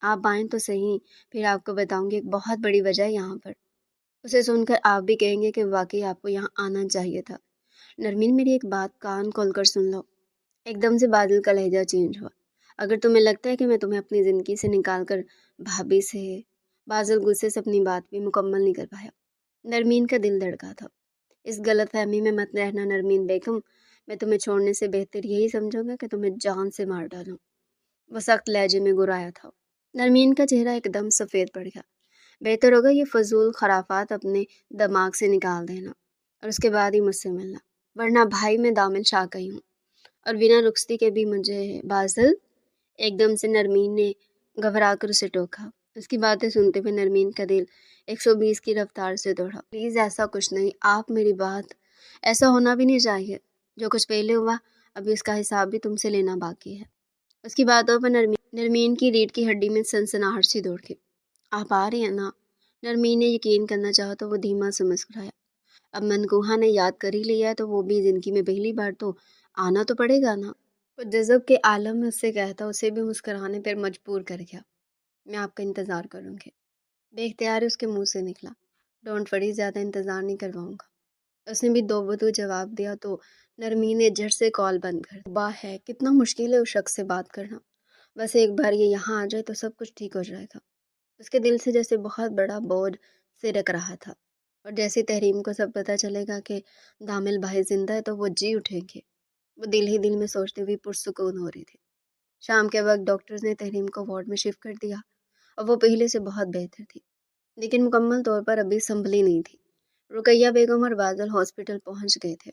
آپ آئیں تو صحیح، پھر آپ کو بتاؤں گی ایک بہت بڑی وجہ ہے یہاں پر۔ اسے سن کر آپ بھی کہیں گے کہ واقعی آپ کو یہاں آنا چاہیے تھا۔ نرمین، میری ایک بات کان کھول کر سن لو۔ ایک دم سے بادل کا لہجہ چینج ہوا۔ اگر تمہیں لگتا ہے کہ میں تمہیں اپنی زندگی سے نکال کر بھابھی سے… بادل غصے سے اپنی بات بھی مکمل نہیں کر پایا۔ نرمین کا دل دھڑکا تھا۔ اس غلط فہمی میں مت رہنا نرمین بیگم، میں تمہیں چھوڑنے سے بہتر یہی سمجھوں گا کہ تمہیں جان سے مار ڈالوں۔ وہ سخت لہجے میں گرایا تھا۔ نرمین کا چہرہ ایک دم سفید پڑ گیا۔ بہتر ہوگا یہ فضول خرافات اپنے دماغ سے نکال دینا اور اس کے بعد ہی مجھ سے ملنا، ورنہ بھائی میں دامن شاہ گئی ہوں اور بنا رخصتی کے بھی مجھے… بازل، ایک دم سے نرمین نے گھبرا کر اسے ٹوکا۔ اس کی باتیں سنتے ہوئے نرمین کا دل 120 کی رفتار سے دوڑا۔ پلیز ایسا کچھ نہیں، آپ میری بات… ایسا ہونا بھی نہیں چاہیے۔ جو کچھ پہلے ہوا ابھی اس کا حساب بھی تم سے لینا باقی ہے۔ اس کی باتوں پر نرمین کی ریڑھ کی ہڈی میں سنسناہٹ سی دوڑ گئی۔ آپ آ رہے ہیں نا؟ نرمین نے یقین کرنا چاہا تو وہ دھیما سے مسکرایا۔ اب منکوہا نے یاد کر ہی لیا ہے تو وہ بھی زندگی میں پہلی بار تو آنا تو پڑے گا نا۔ وہ جذب کے عالم میں اس سے کہتا اسے بھی مسکرانے پر مجبور کر گیا۔ میں آپ کا انتظار کروں گی۔ بے اختیار اس کے منہ سے نکلا۔ ڈونٹ وری، زیادہ انتظار نہیں کرواؤں گا۔ اس نے بھی دو بدو جواب دیا تو نرمین نے جھٹ سے کال بند کر دی۔ واہ ہے، کتنا مشکل ہے اس شخص سے بات کرنا۔ بس ایک بار یہ یہاں آ جائے تو سب کچھ ٹھیک ہو جائے گا۔ اس کے دل سے جیسے بہت بڑا بوجھ سرک رہا تھا، اور جیسے تحریم کو سب پتہ چلے گا کہ دامل بھائی زندہ ہے تو وہ جی اٹھیں گے۔ وہ دل ہی دل میں سوچتے ہوئے پرسکون ہو رہی تھی۔ شام کے وقت ڈاکٹرز نے تحریم کو وارڈ میں شفٹ کر دیا اور وہ پہلے سے بہت بہتر تھی، لیکن مکمل طور پر ابھی سنبھلی نہیں تھی۔ رقیہ بیگم اور بادل ہاسپٹل پہنچ گئے تھے۔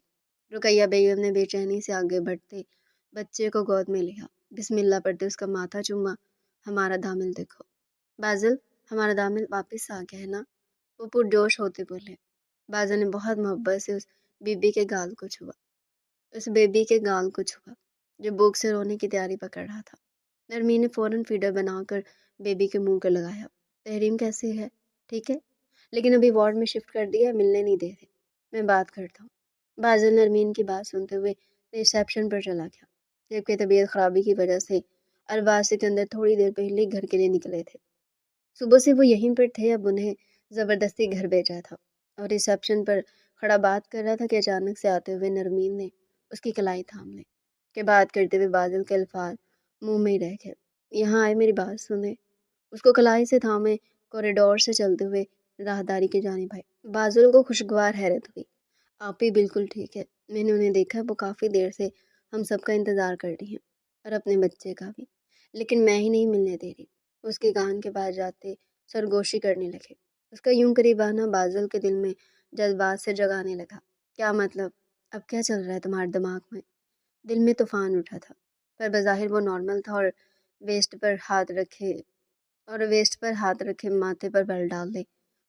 رقیہ بیگم نے بے چینی سے آگے بڑھتے بچے کو گود میں لیا، بسم اللہ پڑھتے اس کا ماتھا چوما۔ ہمارا دامل دیکھو بازل، ہمارا دامل واپس آ گیا ہے نا؟ وہ پرجوش ہوتے بولے۔ بازل نے بہت محبت سے اس بیبی کے گال کو چھوا، اس بیبی کے گال کو چھوا جو بھوک سے رونے کی تیاری پکڑ رہا تھا۔ نرمین نے فوراً فیڈر بنا کر بیبی کے منہ کو لگایا۔ تحریم کیسی ہے؟ ٹھیک ہے، لیکن ابھی وارڈ میں شفٹ کر دیا، ملنے نہیں دے رہے۔ میں بات کرتا ہوں۔ بازل نرمین کی بات سنتے ہوئے ریسیپشن پر چلا گیا، جبکہ طبیعت خرابی کی وجہ سے ارباز سکندر تھوڑی دیر پہلے گھر کے لیے نکلے تھے۔ صبح سے وہ یہیں پر تھے، اب انہیں زبردستی گھر بھیجا تھا اور ریسیپشن پر کھڑا بات کر رہا تھا کہ اچانک سے آتے ہوئے نرمین نے اس کی کلائی تھام لی کہ بات کرتے ہوئے بازل کے الفاظ منہ میں ہی رہ گئے۔ یہاں آئے، میری بات سنیں۔ اس کو کلائی سے تھامے کوریڈور سے چلتے ہوئے راہداری کی جانب آئے۔ بازل کو خوشگوار حیرت ہوئی۔ آپ ہی بالکل ٹھیک ہے، میں نے انہیں دیکھا، وہ کافی دیر سے ہم سب کا انتظار کر رہی ہیں اور اپنے بچے کا بھی، لیکن میں ہی نہیں ملنے دے رہی۔ اس کے کان کے پاس جاتے سرگوشی کرنے لگے۔ اس کا یوں قریب آنا بازل کے دل میں جذبات سے جگانے لگا۔ کیا مطلب؟ اب کیا چل رہا ہے تمہارے دماغ میں؟ دل میں طوفان اٹھا تھا، پر بظاہر وہ نارمل تھا، ویسٹ پر ہاتھ رکھے ماتھے پر بل ڈال دے۔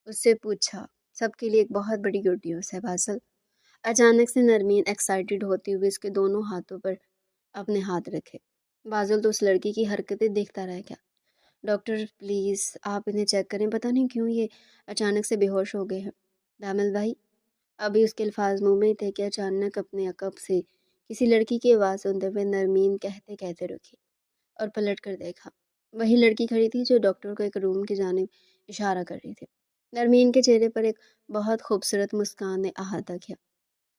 اس سے پوچھا، سب کے لیے ایک بہت بڑی گڈ نیوز ہے بازل، اچانک سے نرمین ایکسائٹیڈ ہوتی ہوئی اس کے دونوں ہاتھوں پر اپنے ہاتھ رکھے۔ بازل تو اس لڑکی کی حرکتیں دیکھتا رہ گیا۔ ڈاکٹر پلیز آپ انہیں چیک کریں، پتہ نہیں کیوں یہ اچانک سے بے ہوش ہو گئے ہیں۔ دامل بھائی، ابھی اس کے الفاظ منہ میں ہی تھے کہ اچانک اپنے عقب سے کسی لڑکی کی آواز سنتے ہوئے نرمین کہتے کہتے رکی اور پلٹ کر دیکھا۔ وہی لڑکی کھڑی تھی جو ڈاکٹر کو ایک روم کی جانب اشارہ کر رہی تھی۔ نرمین کے چہرے پر ایک بہت خوبصورت مسکان نے احاطہ کیا۔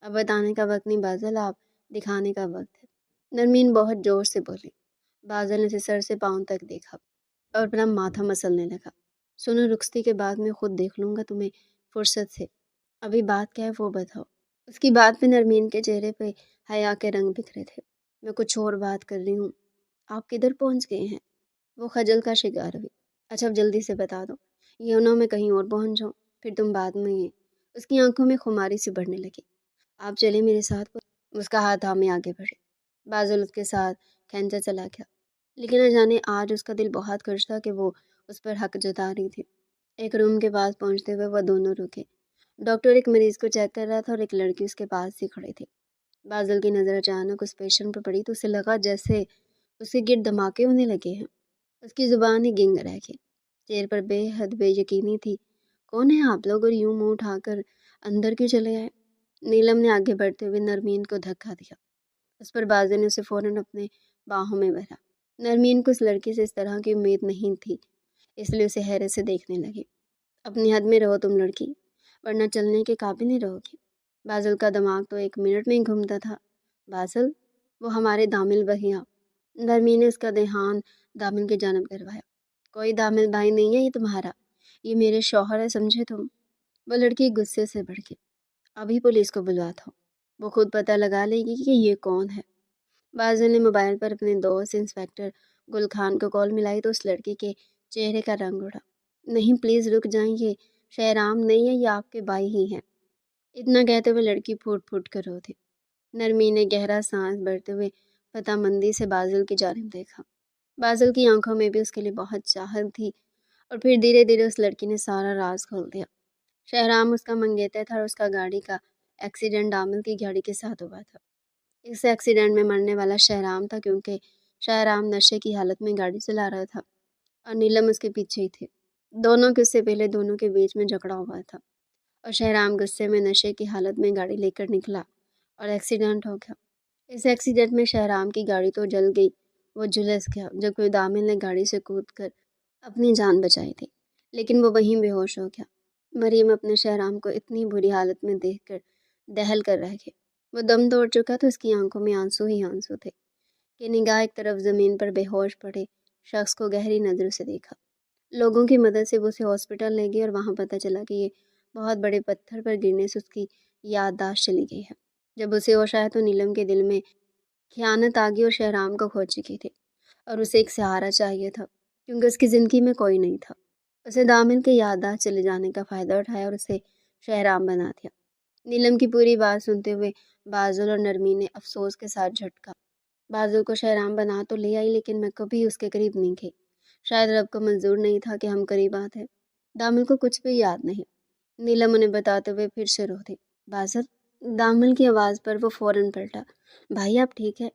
اب بتانے کا وقت نہیں بازل، آپ دکھانے کا وقت ہے، نرمین بہت زور سے بولی۔ بازل نے اسے سر سے پاؤں تک دیکھا اور اپنا ماتھا مسلنے لگا۔ سنو، رخصتی کے بعد میں خود دیکھ لوں گا تمہیں فرصت سے، ابھی بات کیا ہے وہ بتاؤ۔ اس کی بات پہ نرمین کے چہرے پہ حیا کے رنگ بکھرے تھے۔ میں کچھ اور بات کر رہی ہوں، آپ کدھر پہنچ گئے ہیں؟ وہ خجل کا شکار ہوئی۔ اچھا اب جلدی سے بتا دو، یہ نہ میں کہیں اور پہنچ جاؤں، پھر تم بعد میں یہ۔ اس کی آنکھوں میں خماری سی بڑھنے لگی۔ آپ چلے میرے ساتھ۔ اس کا ہاتھ تھامے آگے بڑھے۔ بازل اس کے ساتھ کھینچا چلا گیا، لیکن نہ جانے آج اس کا دل بہت خوش تھا کہ وہ اس پر حق جتا رہی تھی۔ ایک روم کے پاس پہنچتے ہوئے وہ دونوں رکے۔ ڈاکٹر ایک مریض کو چیک کر رہا تھا اور ایک لڑکی اس کے پاس ہی کھڑی تھی۔ بازل کی نظر اچانک اس پیشنٹ پر پڑی تو اسے لگا جیسے اس کے گرد دھماکے ہونے لگے ہیں۔ اس کی زبان ہی گنگ رہ گئی، چہرے پر بے حد بے یقینی تھی۔ کون ہیں آپ لوگ اور یوں منہ اٹھا کر اندر کیوں چلے آئے؟ نیلم نے آگے بڑھتے ہوئے نرمین کو دھکا دیا۔ اس پر بازل نے اسے فوراً اپنے باہوں میں بھرا۔ نرمین کو اس لڑکی سے اس طرح کی امید نہیں تھی، اس لیے اسے حیرت سے دیکھنے لگی۔ اپنی حد میں رہو تم لڑکی، ورنہ چلنے کے قابل نہیں رہو گی۔ بازل کا دماغ تو ایک منٹ میں ہی گھومتا تھا۔ بازل، وہ ہمارے دامل بھیا۔ نرمین نے اس کا دھیان دامل کی جانب کروایا۔ کوئی دامل بھائی نہیں ہے یہ تمہارا، یہ میرے شوہر ہے، سمجھے تم؟ وہ لڑکی غصے سے بڑھ گئی۔ ابھی پولیس کو بلواتا ہوں، وہ خود پتہ لگا لے گی کہ یہ کون ہے۔ بازل نے موبائل پر اپنے دوست انسپکٹر گل خان کو کال ملائی تو اس لڑکی کے چہرے کا رنگ اڑا۔ نہیں پلیز رک جائیں، یہ شہرام نہیں ہے، یہ آپ کے بھائی ہی ہیں۔ اتنا کہتے ہوئے لڑکی پھوٹ پھوٹ کر رو تھی۔ نرمین نے گہرا سانس بھرتے ہوئے فتح مندی سے بازل کی جانب دیکھا۔ بازل کی آنکھوں میں بھی اس کے لیے بہت چاہت تھی، اور پھر دھیرے دھیرے اس لڑکی نے سارا راز کھول دیا۔ شہرام اس کا منگیتر تھا اور اس کا گاڑی کا ایکسیڈنٹ دامل کی گاڑی کے ساتھ ہوا تھا۔ اس ایکسیڈنٹ میں مرنے والا شہرام تھا، کیونکہ شہرام نشے کی حالت میں گاڑی چلا رہا تھا اور نیلم اس کے پیچھے ہی تھی۔ دونوں کے اس سے پہلے دونوں کے بیچ میں جھگڑا ہوا تھا اور شہرام غصے میں نشے کی حالت میں گاڑی لے کر نکلا اور ایکسیڈنٹ ہو گیا۔ اس ایکسیڈنٹ میں شہرام کی گاڑی تو جل گئی، وہ جھلس گیا، جبکہ دامل نے گاڑی سے کود کر اپنی جان بچائی تھی، لیکن وہ وہیں بے ہوش ہو گیا۔ مریم اپنے شہرام کو اتنی بری حالت میں دیکھ کر دہل کر رہ گئی۔ وہ دم توڑ چکا تو اس کی آنکھوں میں آنسو ہی آنسو تھے کہ نگاہ ایک طرف زمین پر بے ہوش پڑے شخص کو گہری نظر سے دیکھا۔ لوگوں کی مدد سے وہ اسے ہاسپٹل لے گئی اور وہاں پتہ چلا کہ یہ بہت بڑے پتھر پر گرنے سے اس کی یادداشت چلی گئی ہے۔ جب اسے ہوش آیا تو نیلم کے دل میں خیانت آ گئی اور شہرام کو کھو چکی تھی اور اسے ایک سہارا چاہیے تھا، کیونکہ اس کی زندگی میں کوئی نہیں تھا۔ اسے دامن کے یادداشت چلے جانے کا فائدہ اٹھایا اور اسے شہرام بنا دیا۔ نیلم کی پوری بات سنتے ہوئے بازل اور نرمین نے افسوس کے ساتھ جھٹکا۔ بازل کو شہرام بنا تو لے آئی، لیکن میں کبھی اس کے قریب نہیں گئی۔ شاید رب کو منظور نہیں تھا کہ ہم قریب آتے۔ دامل کو کچھ بھی یاد نہیں۔ نیلم انہیں بتاتے ہوئے پھر سے رو دی۔ بازل، دامل کی آواز پر وہ فوراً پلٹا۔ بھائی آپ ٹھیک ہے؟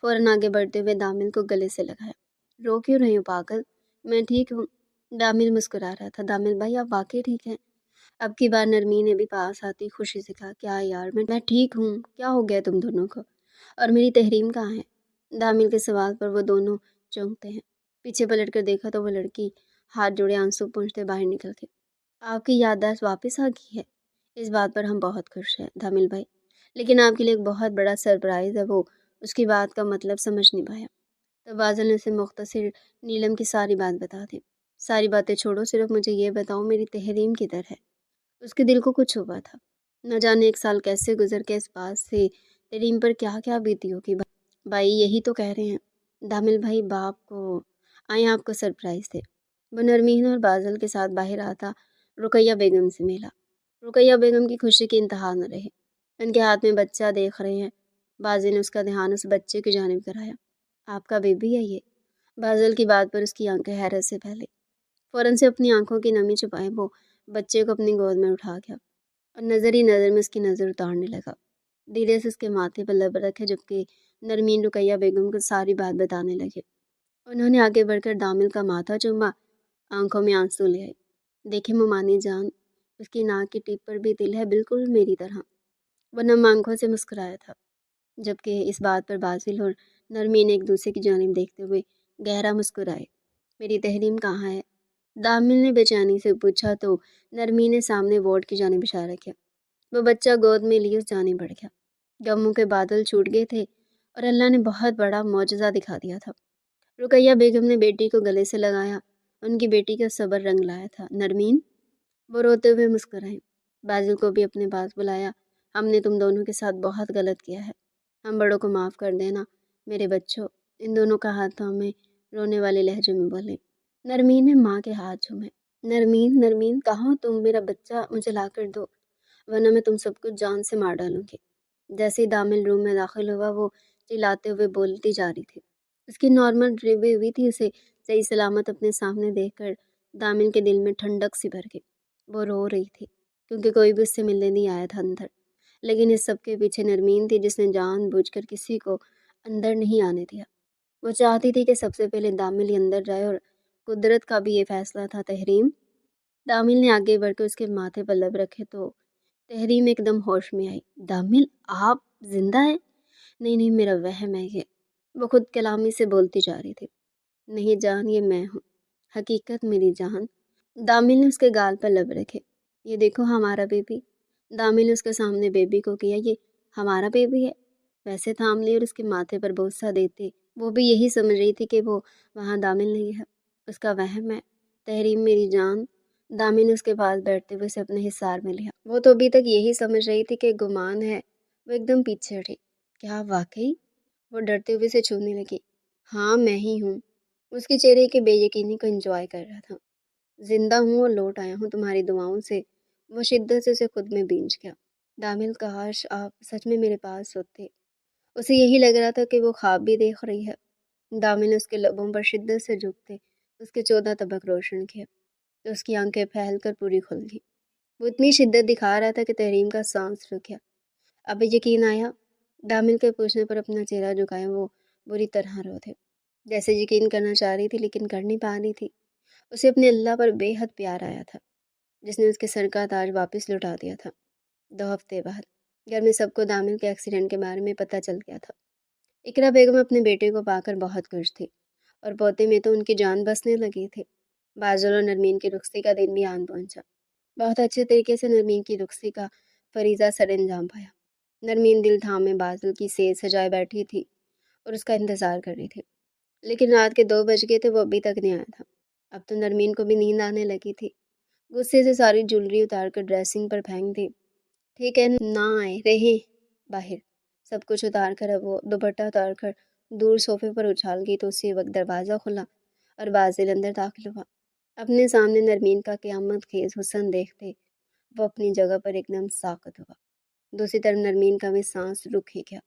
فوراً آگے بڑھتے ہوئے دامل کو گلے سے لگایا۔ رو کیوں رہی ہوں پاگل، میں ٹھیک ہوں۔ دامل مسکرا رہا تھا۔ دامل بھائی آپ واقعی ٹھیک ہیں؟ اب کی بار نرمین نے بھی پاس آتی خوشی سے کہا، کیا یار میں ٹھیک ہوں، کیا ہو گیا تم دونوں کو، اور میری تحریم کہاں ہے؟ دامل کے سوال پر وہ دونوں چونکتے ہیں۔ پیچھے پلٹ کر دیکھا تو وہ لڑکی ہاتھ جوڑے آنسو پونچھتے باہر نکل گئی۔ آپ کی یادداشت واپس آ گئی ہے، اس بات پر ہم بہت خوش ہیں دامل بھائی، لیکن آپ کے لیے ایک بہت بڑا سرپرائز ہے۔ وہ اس کی بات کا مطلب سمجھ نہیں پایا تو بازل نے اسے مختصر نیلم کی ساری بات بتا دی۔ ساری باتیں چھوڑو، صرف مجھے یہ بتاؤ میری تحریم کدھر ہے؟ اس کے دل کو کچھ ہوا تھا، نہ جانے ایک سال کیسے گزر کے اس بات سے تحریم پر کیا کیا بیتی ہوگی۔ بھائی یہی تو کہہ رہے ہیں دامل بھائی، باپ کو آئیں آپ کو سرپرائز تھے۔ وہ نرمین اور بازل کے ساتھ باہر آتا رقیہ بیگم سے ملا۔ رقیہ بیگم کی خوشی کی انتہا نہ رہی۔ ان کے ہاتھ میں بچہ دیکھ رہے ہیں۔ بازل نے اس کا دھیان اس بچے کی جانب کرایا۔ آپ کا بیبی ہے یہ؟ بازل کی بات پر اس کی آنکھیں حیرت سے پھیلی۔ فوراً سے اپنی آنکھوں کی نمی چھپائے وہ بچے کو اپنی گود میں اٹھا گیا اور نظر ہی نظر میں اس کی نظر اتارنے لگا۔ دھیرے سے اس کے ماتھے پر لب رکھے، جبکہ نرمین رقیہ بیگم کو ساری بات بتانے لگے۔ انہوں نے آگے بڑھ کر دامل کا ماتھا چوما، آنکھوں میں آنسو لے آئے۔ دیکھے ممانی جان، اس کی ناک کی ٹپ پر بھی دل ہے، بالکل میری طرح۔ وہ نم آنکھوں سے مسکرایا تھا، جبکہ اس بات پر باسل اور نرمین ایک دوسرے کی جانب دیکھتے ہوئے گہرا مسکرائے۔ میری تحریم کہاں ہے؟ دامل نے بے چینی سے پوچھا تو نرمین نے سامنے وارڈ کی جانب اشارہ کیا۔ وہ بچہ گود میں لیے اس جانب بڑھ گیا۔ غموں کے بادل چھوٹ گئے تھے اور اللہ نے بہت بڑا معجزہ دکھا دیا تھا۔ رقیہ بیگم نے بیٹی کو گلے سے لگایا، ان کی بیٹی کا صبر رنگ لایا تھا۔ نرمین، وہ روتے ہوئے مسکرائے۔ بازل کو بھی اپنے پاس بلایا۔ ہم نے تم دونوں کے ساتھ بہت غلط کیا ہے، ہم بڑوں کو معاف کر دینا۔ میرے بچوں، ان دونوں کا ہاتھ تھامے رونے والے لہجے میں بولے۔ نرمین نے ماں کے ہاتھ چومے۔ نرمین، نرمین کہاں تم؟ میرا بچہ مجھے لا کر دو، ورنہ میں تم سب کو جان سے مار ڈالوں گی۔ جیسے ہی دامل روم میں داخل ہوا، وہ چلاتے ہوئے بولتی جا رہی تھی۔ اس کی نارمل ڈلیوری ہوئی تھی۔ اسے صحیح سلامت اپنے سامنے دیکھ کر دامل کے دل میں ٹھنڈک سی بھر گئی۔ وہ رو رہی تھی کیونکہ کوئی بھی اس سے ملنے نہیں آیا تھا اندر، لیکن اس سب کے پیچھے نرمین تھی، جس نے جان بوجھ کر کسی کو اندر نہیں آنے دیا۔ وہ چاہتی تھی کہ سب سے پہلے دامل ہی اندر جائے، اور قدرت کا بھی یہ فیصلہ تھا۔ تحریم، دامل نے آگے بڑھ کر اس کے ماتھے پر لب رکھے تو تحریم ایک دم ہوش میں آئی۔ دامل، آپ زندہ ہیں؟ نہیں نہیں، میرا وہم ہے یہ، وہ خود کلامی سے بولتی جا رہی تھی۔ نہیں جان، یہ میں ہوں، حقیقت میری جان۔ دامل نے اس کے گال پر لب رکھے۔ یہ دیکھو ہمارا بیبی۔ دامل نے اس کے سامنے بیبی کو کیا۔ یہ ہمارا بیبی ہے؟ ویسے تھام لی اور اس کے ماتھے پر بوسہ دیتے۔ وہ بھی یہی سمجھ رہی تھی کہ وہ وہاں دامل نہیں ہے، اس کا وہم ہے۔ تحریم میری جان، دامل نے اس کے پاس بیٹھتے ہوئے اسے اپنے حصار میں لیا۔ وہ تو ابھی تک یہی سمجھ رہی تھی کہ گمان ہے۔ وہ ایک دم پیچھے ہٹی۔ کیا واقعی؟ وہ ڈرتے ہوئے اسے چھونے لگی۔ ہاں میں ہی ہوں۔ اس کے چہرے کی بے یقینی کو انجوائے کر رہا تھا۔ زندہ ہوں اور لوٹ آیا ہوں تمہاری دعاؤں سے۔ وہ شدت سے اسے خود میں بینچ گیا۔ دامل، کاش آپ سچ میں میرے پاس ہوتے۔ اسے یہی لگ رہا تھا کہ وہ خواب بھی دیکھ رہی ہے۔ دامل نے اس کے لبوں پر شدت سے جھکتے اس کے 14 طبق روشن کیا تو اس کی آنکھیں پھیل کر پوری کھل گئی۔ وہ اتنی شدت دکھا رہا تھا کہ تحریم کا سانس رک گیا۔ اب یقین آیا؟ دامل کے پوچھنے پر اپنا چہرہ جھکائے وہ بری طرح رو تھے، جیسے یقین کرنا چاہ رہی تھی لیکن کر نہیں پا رہی تھی۔ اسے اپنے اللہ پر بے حد پیار آیا تھا، جس نے اس کے سر کا تاج واپس لوٹا دیا تھا۔ 2 ہفتے بعد گھر میں سب کو دامل کے ایکسیڈنٹ کے بارے میں پتہ چل گیا تھا۔ اقرا بیگم اپنے بیٹے کو پا کر بہت خوش تھی، اور پوتے میں تو ان کی جان بسنے لگی تھی۔ بازل اور نرمین کی رخصتی کا دن بھی آن پہنچا۔ بہت اچھے طریقے سے نرمین کی رخصتی کا فریضہ سر انجام پایا۔ نرمین دل تھامے بازل کی سیج سجائے بیٹھی تھی اور اس کا انتظار کر رہی تھی، لیکن رات کے 2 بج گئے تھے، وہ ابھی تک نہیں آیا تھا۔ اب تو نرمین کو بھی نیند آنے لگی تھی۔ غصے سے ساری جولری اتار کر ڈریسنگ پر پھینک دی۔ ٹھیک ہے، نہ آئے رہے باہر۔ سب کچھ اتار کر اب وہ دوپٹہ اتار کر دور صوفے پر اچھال گئی تو اسی وقت دروازہ کھلا اور بازل اندر داخل ہوا۔ اپنے سامنے نرمین کا قیامت خیز حسن دیکھتے وہ اپنی جگہ پر ایک دم ساکت ہوا۔ دوسری طرف نرمین کا بھی سانس رک ہی گیا۔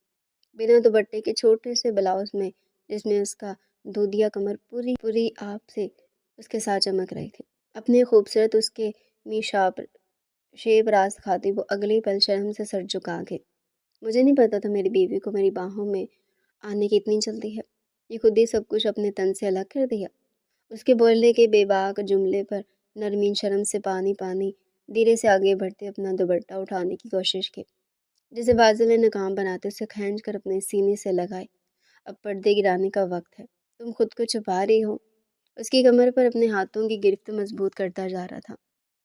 بنا دوپٹے کے چھوٹے سے بلاؤز میں، جس میں اس کا دودھیا کمر پوری آپ سے اس کے ساتھ چمک رہی تھی، اپنے خوبصورت اس کے میشاب شیب راز کھاتی وہ اگلی پل شرم سے سر جھکا گئی۔ مجھے نہیں پتا تھا میری بیوی کو میری باہوں میں آنے کی اتنی جلدی ہے۔ یہ خود ہی سب کچھ اپنے تن سے الگ کر دیا۔ اس کے بولنے کے بے باک جملے پر نرمین شرم سے پانی دھیرے سے آگے بڑھتے اپنا دوپٹہ اٹھانے کی کوشش کی، جسے بازل نے ناکام بناتے اسے کھینچ کر اپنے سینے سے لگائے۔ اب پردے گرانے کا وقت ہے، تم خود کو چھپا رہی ہو۔ اس کی کمر پر اپنے ہاتھوں کی گرفت مضبوط کرتا جا رہا تھا۔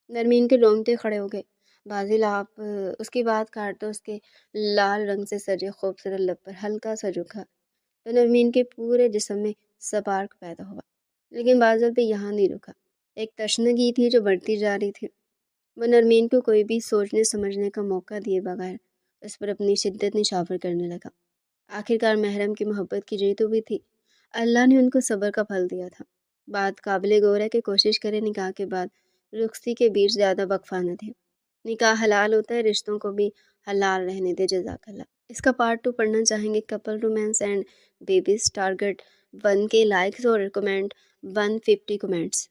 نرمین کے رونگٹے کھڑے ہو گئے۔ بازل، آپ اس کی بات کاٹتے اس کے لال رنگ سے سجے خوبصورت لب پر ہلکا سا جھکا تو نرمین کے پورے جسم میں سپارک پیدا ہوا۔ لیکن بازل بھی یہاں نہیں رکا۔ ایک تشنگی تھی جو بڑھتی جا رہی تھی۔ وہ نرمین کو کوئی بھی سوچنے سمجھنے کا موقع دیے بغیر اس پر اپنی شدت نشاور کرنے لگا۔ آخرکار محرم کی محبت کی جیت ہوئی تھی۔ اللہ نے ان کو صبر کا پھل دیا تھا۔ بات قابل غور ہے کہ کوشش کرے نکاح کے بعد رخصتی کے بیچ زیادہ وقفہ نہ دے۔ نکاح حلال ہوتا ہے، رشتوں کو بھی حلال رہنے دے۔ جزاک اللہ۔ اس کا پارٹ 2 پڑھنا چاہیں گے؟ Kapil romance and babies, target 1K likes اور کمنٹ 150 کمنٹس۔